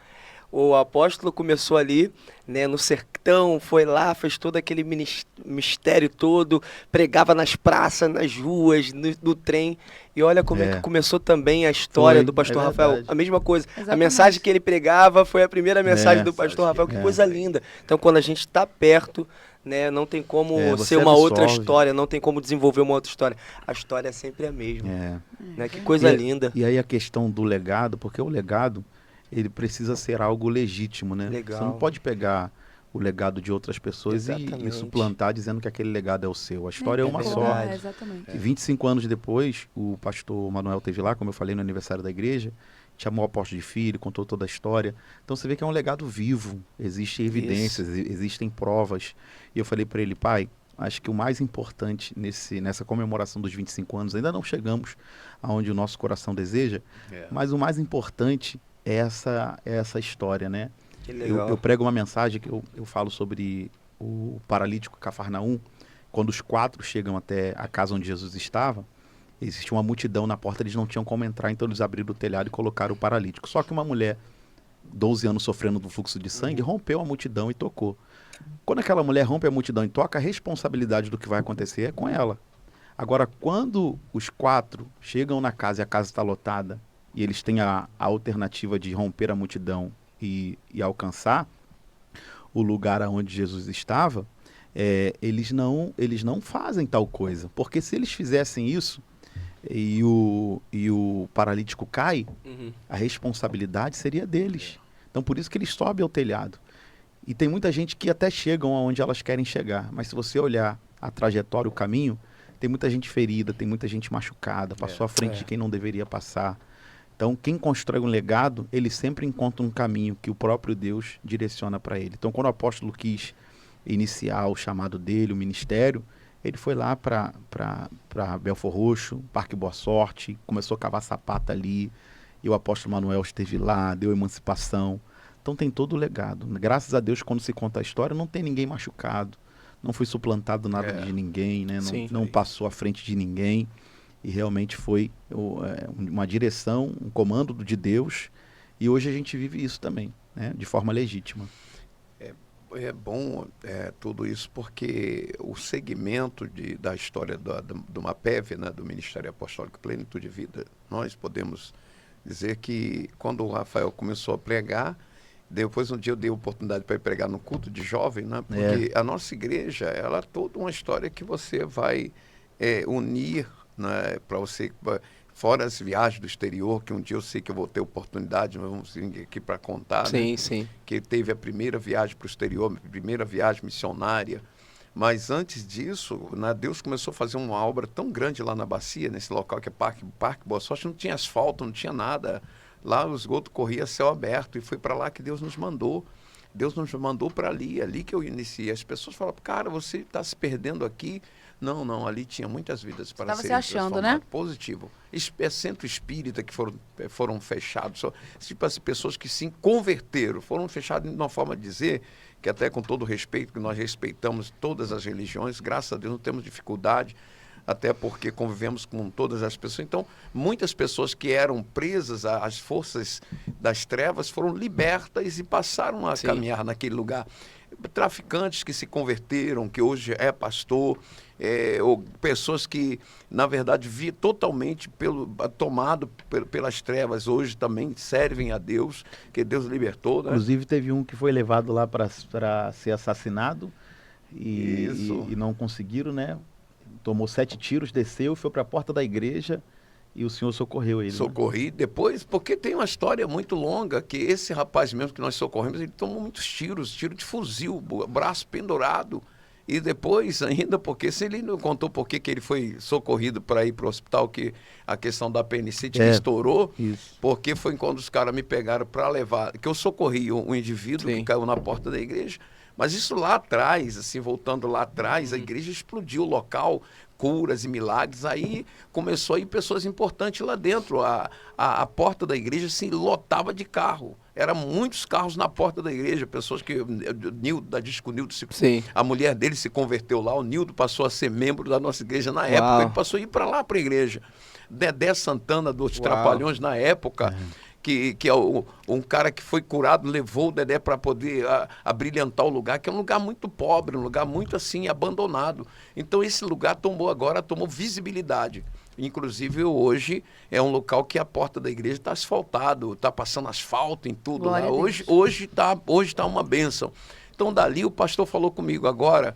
O apóstolo começou ali, né, no sertão, foi lá, fez todo aquele mistério todo, pregava nas praças, nas ruas, no trem. E olha como é que começou também a história Foi, do pastor é Rafael. verdade. A mesma coisa. A Exatamente. mensagem que ele pregava foi a primeira mensagem do pastor Rafael. Que é. coisa linda. Então, quando a gente está perto, né, não tem como Você ser uma outra absorve. história, não tem como desenvolver uma outra história. A história é sempre a mesma. É. Né? Que coisa E- linda. E aí a questão do legado, porque o legado, ele precisa ser algo legítimo, né? Legal. Você não pode pegar o legado de outras pessoas e Exatamente. suplantar dizendo que aquele legado é o seu. A história é uma tem só. como. É, exatamente. E 25 anos depois, o pastor Manuel esteve lá, como eu falei, no aniversário da igreja, chamou o apóstolo de filho, contou toda a história. Então você vê que é um legado vivo, existem evidências, existem provas. E eu falei para ele, pai, acho que o mais importante nessa comemoração dos 25 anos, ainda não chegamos aonde o nosso coração deseja, mas o mais importante é essa história, né? Que legal. Eu prego uma mensagem que eu falo sobre o paralítico Cafarnaum. Quando os 4 chegam até a casa onde Jesus estava, existia uma multidão na porta, eles não tinham como entrar, então eles abriram o telhado e colocaram o paralítico. Só que uma mulher, 12 anos sofrendo do fluxo de sangue, rompeu a multidão e tocou. Quando aquela mulher rompe a multidão e toca, a responsabilidade do que vai acontecer é com ela. Agora, quando os 4 chegam na casa e a casa está lotada, e eles têm a alternativa de romper a multidão e alcançar o lugar onde Jesus estava, eles não fazem tal coisa. Porque se eles fizessem isso e o paralítico cai, Uhum. a responsabilidade seria deles. Então, por isso que eles sobem ao telhado. E tem muita gente que até chegam aonde elas querem chegar. Mas se você olhar a trajetória, o caminho, tem muita gente ferida, tem muita gente machucada, passou à frente de quem não deveria passar. Então, quem constrói um legado, ele sempre encontra um caminho que o próprio Deus direciona para ele. Então, quando o apóstolo quis iniciar o chamado dele, o ministério, ele foi lá para Belfor Roxo, Parque Boa Sorte, começou a cavar sapata ali, e o apóstolo Manuel esteve lá, deu emancipação. Então, tem todo o legado. Graças a Deus, quando se conta a história, não tem ninguém machucado, não foi suplantado nada de ninguém, né? Sim. Não passou à frente de ninguém. E realmente foi uma direção, um comando de Deus. E hoje a gente vive isso também, né? De forma legítima. É bom tudo isso porque o segmento da história do MAPEV, né, do Ministério Apostólico Plenitude de Vida, nós podemos dizer que quando o Rafael começou a pregar, depois um dia eu dei a oportunidade para ir pregar no culto de jovem, né, porque a nossa igreja, ela é toda uma história que você vai unir, né, para você, fora as viagens do exterior, que um dia eu sei que eu vou ter oportunidade, nós vamos vir aqui para contar, Sim, né, sim. que teve a primeira viagem para o exterior, a primeira viagem missionária. Mas antes disso, né, Deus começou a fazer uma obra tão grande lá na bacia, nesse local que é Parque Boa Sorte, não tinha asfalto, não tinha nada. Lá o esgoto corria a céu aberto e foi para lá que Deus nos mandou. Deus nos mandou para ali que eu iniciei. As pessoas falam, cara, você está se perdendo aqui. Não, não, ali tinha muitas vidas para Estava serem se achando, transformadas. né? Positivo. É centro espírita que foram fechados. Tipo as pessoas que se converteram, foram fechados de uma forma de dizer, que até com todo o respeito, que nós respeitamos todas as religiões, graças a Deus não temos dificuldade, até porque convivemos com todas as pessoas. Então, muitas pessoas que eram presas às forças das trevas foram libertas e passaram a caminhar naquele lugar. Traficantes que se converteram, que hoje é pastor, ou pessoas que, na verdade, totalmente tomado pelas trevas, hoje também servem a Deus, que Deus libertou. Né? Inclusive, teve um que foi levado lá para ser assassinado e não conseguiram, né? Tomou 7 tiros, desceu, foi para a porta da igreja e o senhor socorreu ele. Socorri depois, porque tem uma história muito longa, que esse rapaz mesmo que nós socorremos, ele tomou muitos tiros, tiro de fuzil, braço pendurado. E depois ainda, porque se ele não contou por que ele foi socorrido para ir para o hospital, que a questão da apendicite que estourou, porque foi quando os caras me pegaram para levar, que eu socorri um indivíduo que caiu na porta da igreja. Mas isso lá atrás, assim, voltando lá atrás, a igreja explodiu o local, curas e milagres, aí começou a ir pessoas importantes lá dentro, a porta da igreja se lotava de carro, eram muitos carros na porta da igreja, pessoas que, a mulher dele se converteu lá, o Nildo passou a ser membro da nossa igreja na época, ele passou a ir para lá para a igreja, Dedé Santana dos Trapalhões na época, que é um cara que foi curado, levou o Dedé para poder abrilhantar o lugar, que é um lugar muito pobre, um lugar muito assim, abandonado. Então esse lugar tomou visibilidade. Inclusive hoje é um local que a porta da igreja está asfaltado, está passando asfalto em tudo lá. Hoje tá uma bênção. Então dali o pastor falou comigo agora.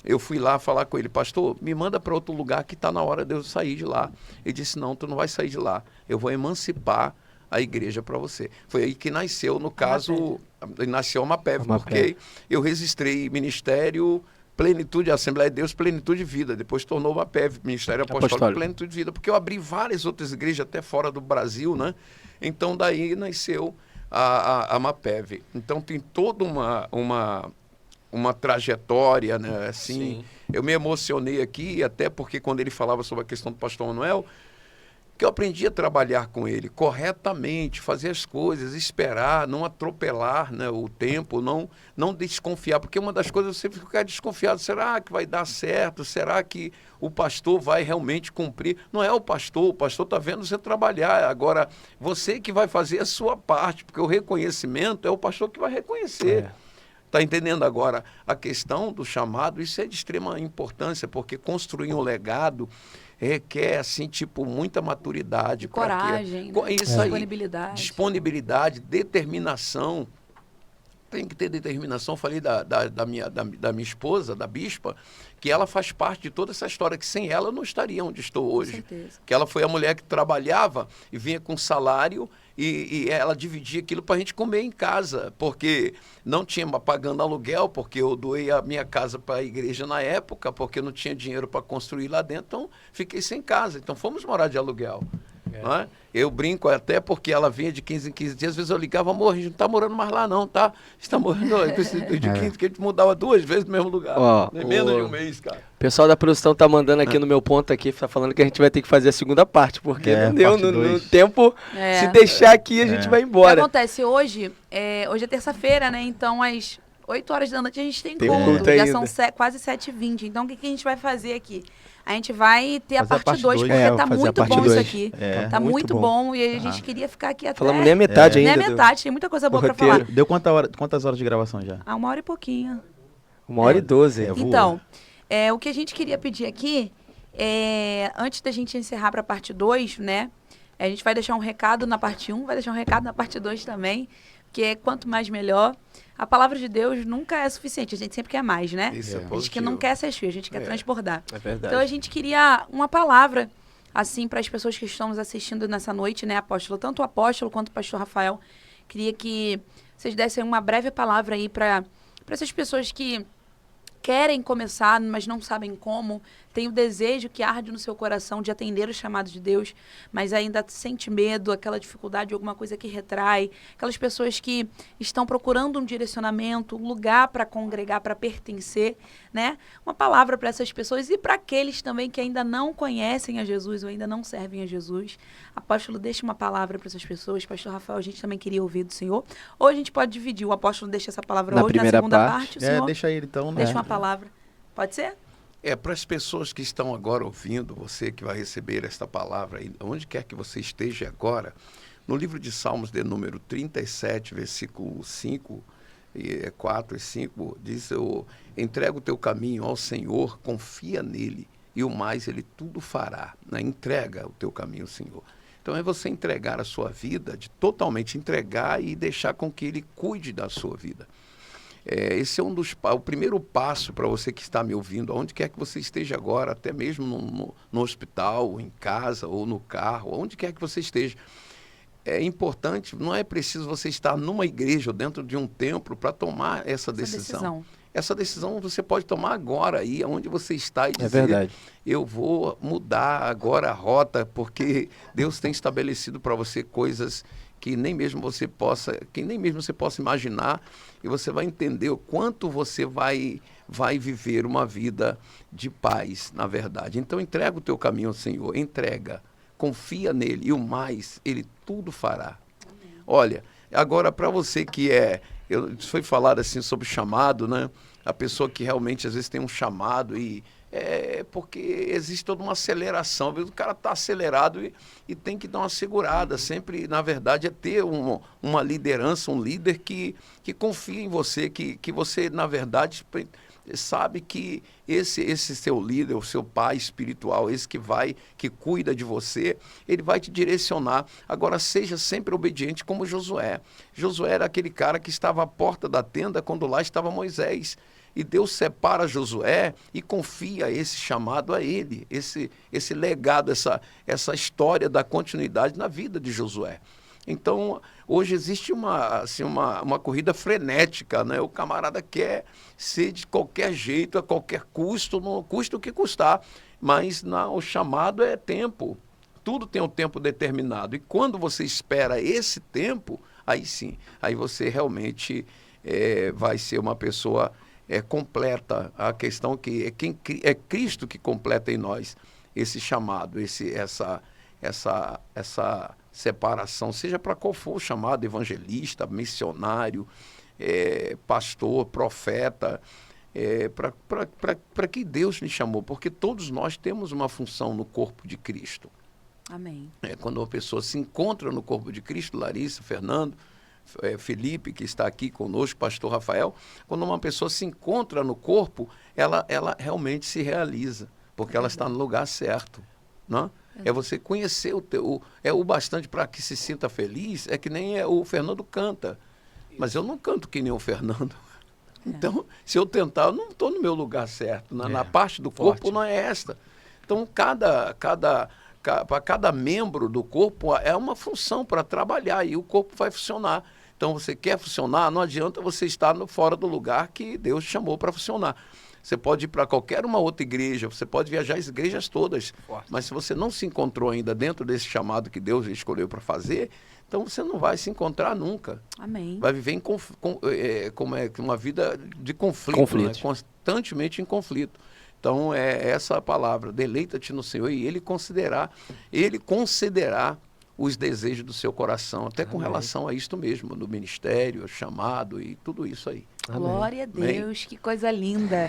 Eu fui lá falar com ele, pastor, me manda para outro lugar que está na hora de eu sair de lá. Ele disse, não, tu não vai sair de lá. Eu vou emancipar a igreja para você. Foi aí que nasceu, no caso, nasceu a Mapev, porque eu registrei Ministério Plenitude, Assembleia de Deus, Plenitude de Vida. Depois tornou Mapev, Ministério Apostólico Plenitude de Vida, porque eu abri várias outras igrejas até fora do Brasil, né? Então daí nasceu a Mapev. Então tem toda uma trajetória, né? Assim, eu me emocionei aqui, até porque quando ele falava sobre a questão do pastor Manuel, que eu aprendi a trabalhar com ele corretamente, fazer as coisas, esperar, não atropelar, né, o tempo, não desconfiar, porque uma das coisas você fica desconfiado, será que vai dar certo? Será que o pastor vai realmente cumprir? Não é o pastor está vendo você trabalhar, agora você que vai fazer a sua parte, porque o reconhecimento é o pastor que vai reconhecer. Está entendendo agora? A questão do chamado, isso é de extrema importância, porque construir um legado requer, assim, tipo, muita maturidade. Coragem, né? Isso aí, disponibilidade, determinação. Tem que ter determinação. Falei da minha esposa, da bispa, que ela faz parte de toda essa história, que sem ela eu não estaria onde estou hoje. Com certeza. Que ela foi a mulher que trabalhava e vinha com salário e ela dividia aquilo para a gente comer em casa, porque não tinha pagando aluguel, porque eu doei a minha casa para a igreja na época, porque não tinha dinheiro para construir lá dentro, então fiquei sem casa. Então fomos morar de aluguel. Não é? Eu brinco até porque ela vinha de 15 em 15 dias, às vezes eu ligava, amor, a gente não está morando mais lá não, tá? A gente está morando de 15, que a gente mudava 2 vezes no mesmo lugar. Menos de um mês, cara. O pessoal da produção tá mandando aqui no meu ponto aqui, tá falando que a gente vai ter que fazer a segunda parte, porque não deu no tempo, se deixar aqui a gente vai embora. O que acontece hoje é terça-feira, né? Então às 8 horas da noite a gente tem culto, já são quase 7h20, então o que a gente vai fazer aqui? A gente vai ter a parte 2, porque tá muito bom isso aqui. Tá muito bom e a gente queria ficar aqui até... Falamos nem a metade ainda. Nem a metade, tem muita coisa boa pra falar. Deu quantas horas de gravação já? 1h e pouquinho. 1h12. Então, o que a gente queria pedir aqui, antes da gente encerrar pra parte 2, né? A gente vai deixar um recado na parte 1, vai deixar um recado na parte 2 também, porque quanto mais melhor. A palavra de Deus nunca é suficiente, a gente sempre quer mais, né? Isso a gente que não quer ser cheio, a gente quer transbordar. É verdade. Então a gente queria uma palavra, assim, para as pessoas que estão nos assistindo nessa noite, né, apóstolo? Tanto o apóstolo quanto o pastor Rafael. Queria que vocês dessem uma breve palavra aí para essas pessoas que querem começar, mas não sabem como, tem o desejo que arde no seu coração de atender o chamado de Deus, mas ainda sente medo, aquela dificuldade, alguma coisa que retrai, aquelas pessoas que estão procurando um direcionamento, um lugar para congregar, para pertencer, né? Uma palavra para essas pessoas e para aqueles também que ainda não conhecem a Jesus ou ainda não servem a Jesus. Apóstolo, deixa uma palavra para essas pessoas. Pastor Rafael, a gente também queria ouvir do Senhor. Ou a gente pode dividir, o apóstolo deixa essa palavra Na hoje, na primeira segunda parte. parte, o Senhor Deixa ele então, né? deixa uma palavra. Pode ser? Para as pessoas que estão agora ouvindo, você que vai receber esta palavra, aí, onde quer que você esteja agora, no livro de Salmos de número 37, versículo 5, 4 e 5, diz: eu entrego o teu caminho ao Senhor, confia nele, e o mais ele tudo fará. Né? Entrega o teu caminho ao Senhor. Então é você entregar a sua vida, de totalmente entregar e deixar com que ele cuide da sua vida. Esse é o primeiro passo para você que está me ouvindo, onde quer que você esteja agora, até mesmo no hospital, em casa ou no carro, onde quer que você esteja. É importante, não é preciso você estar numa igreja ou dentro de um templo para tomar essa decisão. Essa decisão você pode tomar agora aí, onde você está, e dizer: verdade. Eu vou mudar agora a rota, porque Deus tem estabelecido para você coisas que nem mesmo você possa imaginar, e você vai entender o quanto você vai viver uma vida de paz, na verdade. Então entrega o teu caminho ao Senhor, entrega, confia nele, e o mais, ele tudo fará. Amém. Olha, agora para você que foi falado assim sobre chamado, né? A pessoa que realmente às vezes tem um chamado porque existe toda uma aceleração. Às vezes o cara está acelerado e tem que dar uma segurada. Sempre, na verdade, é ter uma liderança, um líder que confia em você, que você, na verdade, sabe que esse seu líder, o seu pai espiritual, esse que cuida de você, ele vai te direcionar. Agora, seja sempre obediente como Josué. Josué era aquele cara que estava à porta da tenda quando lá estava Moisés. E Deus separa Josué e confia esse chamado a ele, esse legado, essa história da continuidade na vida de Josué. Então, hoje existe uma corrida frenética, né? O camarada quer ser de qualquer jeito, a qualquer custo, não custa o que custar, mas o chamado é tempo. Tudo tem um tempo determinado. E quando você espera esse tempo, aí sim, aí você realmente vai ser uma pessoa completa. A questão que é Cristo que completa em nós esse chamado, essa separação, seja para qual for o chamado: evangelista, missionário, pastor, profeta, para que Deus lhe chamou, porque todos nós temos uma função no corpo de Cristo. Amém. Quando uma pessoa se encontra no corpo de Cristo, Larissa, Fernando, Felipe, que está aqui conosco, pastor Rafael, quando uma pessoa se encontra no corpo, ela realmente se realiza, porque ela está no lugar certo, não? É você conhecer o bastante para que se sinta feliz. É que nem o Fernando canta, mas eu não canto que nem o Fernando. Então, se eu tentar, eu não estou no meu lugar certo, na parte do corpo não é esta. Então, para cada membro do corpo é uma função para trabalhar, e o corpo vai funcionar. Então, você quer funcionar, não adianta você estar fora do lugar que Deus chamou para funcionar. Você pode ir para qualquer uma outra igreja, você pode viajar as igrejas todas, mas se você não se encontrou ainda dentro desse chamado que Deus escolheu para fazer, então você não vai se encontrar nunca. Amém. Vai viver uma vida de conflito. Né? Constantemente em conflito. Então, essa a palavra: deleita-te no Senhor, e Ele concederá os desejos do seu coração, até com relação a isto mesmo, do ministério, chamado e tudo isso aí. Glória a Deus, que coisa linda.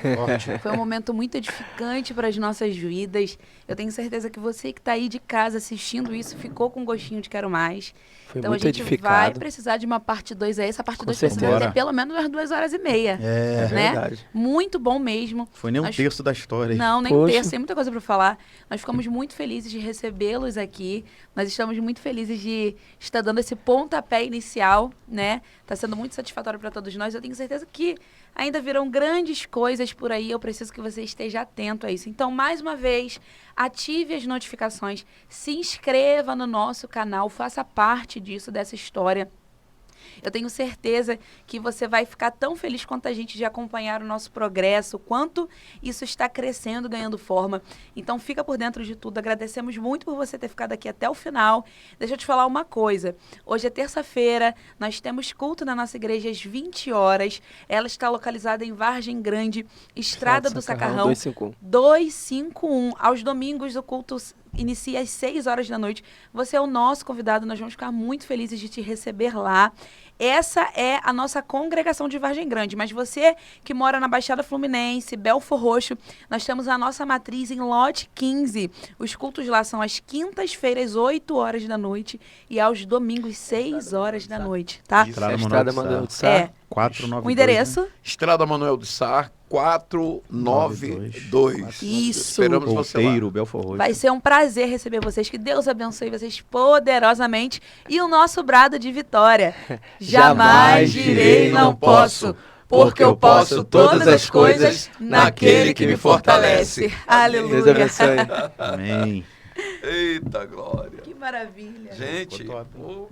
Foi um momento muito edificante para as nossas vidas. Eu tenho certeza que você que está aí de casa assistindo isso ficou com gostinho de quero mais. Foi então muito a gente edificado. Vai precisar de uma parte 2 aí. Essa parte 2 precisa certeza. ter pelo menos umas 2h30. É né? verdade. Muito bom mesmo. Foi nem um terço da história. Não, nem um Poxa. terço, tem muita coisa para falar. Nós ficamos muito felizes de recebê-los aqui. Nós estamos muito felizes de estar dando esse pontapé inicial, né? Está sendo muito satisfatório para todos nós. Eu tenho certeza que ainda virão grandes coisas por aí. Eu preciso que você esteja atento a isso. Então, mais uma vez, ative as notificações, se inscreva no nosso canal, faça parte disso, dessa história. Eu tenho certeza que você vai ficar tão feliz quanto a gente de acompanhar o nosso progresso, quanto isso está crescendo, ganhando forma. Então fica por dentro de tudo. Agradecemos muito por você ter ficado aqui até o final. Deixa eu te falar uma coisa. Hoje é terça-feira, nós temos culto na nossa igreja às 20 horas. Ela está localizada em Vargem Grande, Estrada do Sacarrão 251. Aos domingos o culto inicia às 6 horas da noite. Você é o nosso convidado, nós vamos ficar muito felizes de te receber lá. Essa é a nossa congregação de Vargem Grande, mas você que mora na Baixada Fluminense, Belfor Roxo, nós temos a nossa matriz em Lote 15. Os cultos lá são às quintas-feiras, 8 horas da noite, e aos domingos, 6 horas da noite, tá? Isso, Estrada Manuel de Sá. É. 492. O endereço? Né? Estrada Manuel de Sá, 492. Isso. Esperamos você lá. Porteiro, Belfor Roxo. Vai ser um prazer receber vocês. Que Deus abençoe vocês poderosamente. E o nosso brado de vitória. Jamais direi não posso, porque eu posso todas as coisas naquele que me fortalece. Aleluia. Deus abençoe. Amém. Eita glória. Que maravilha. Gente, Ficou top. pô,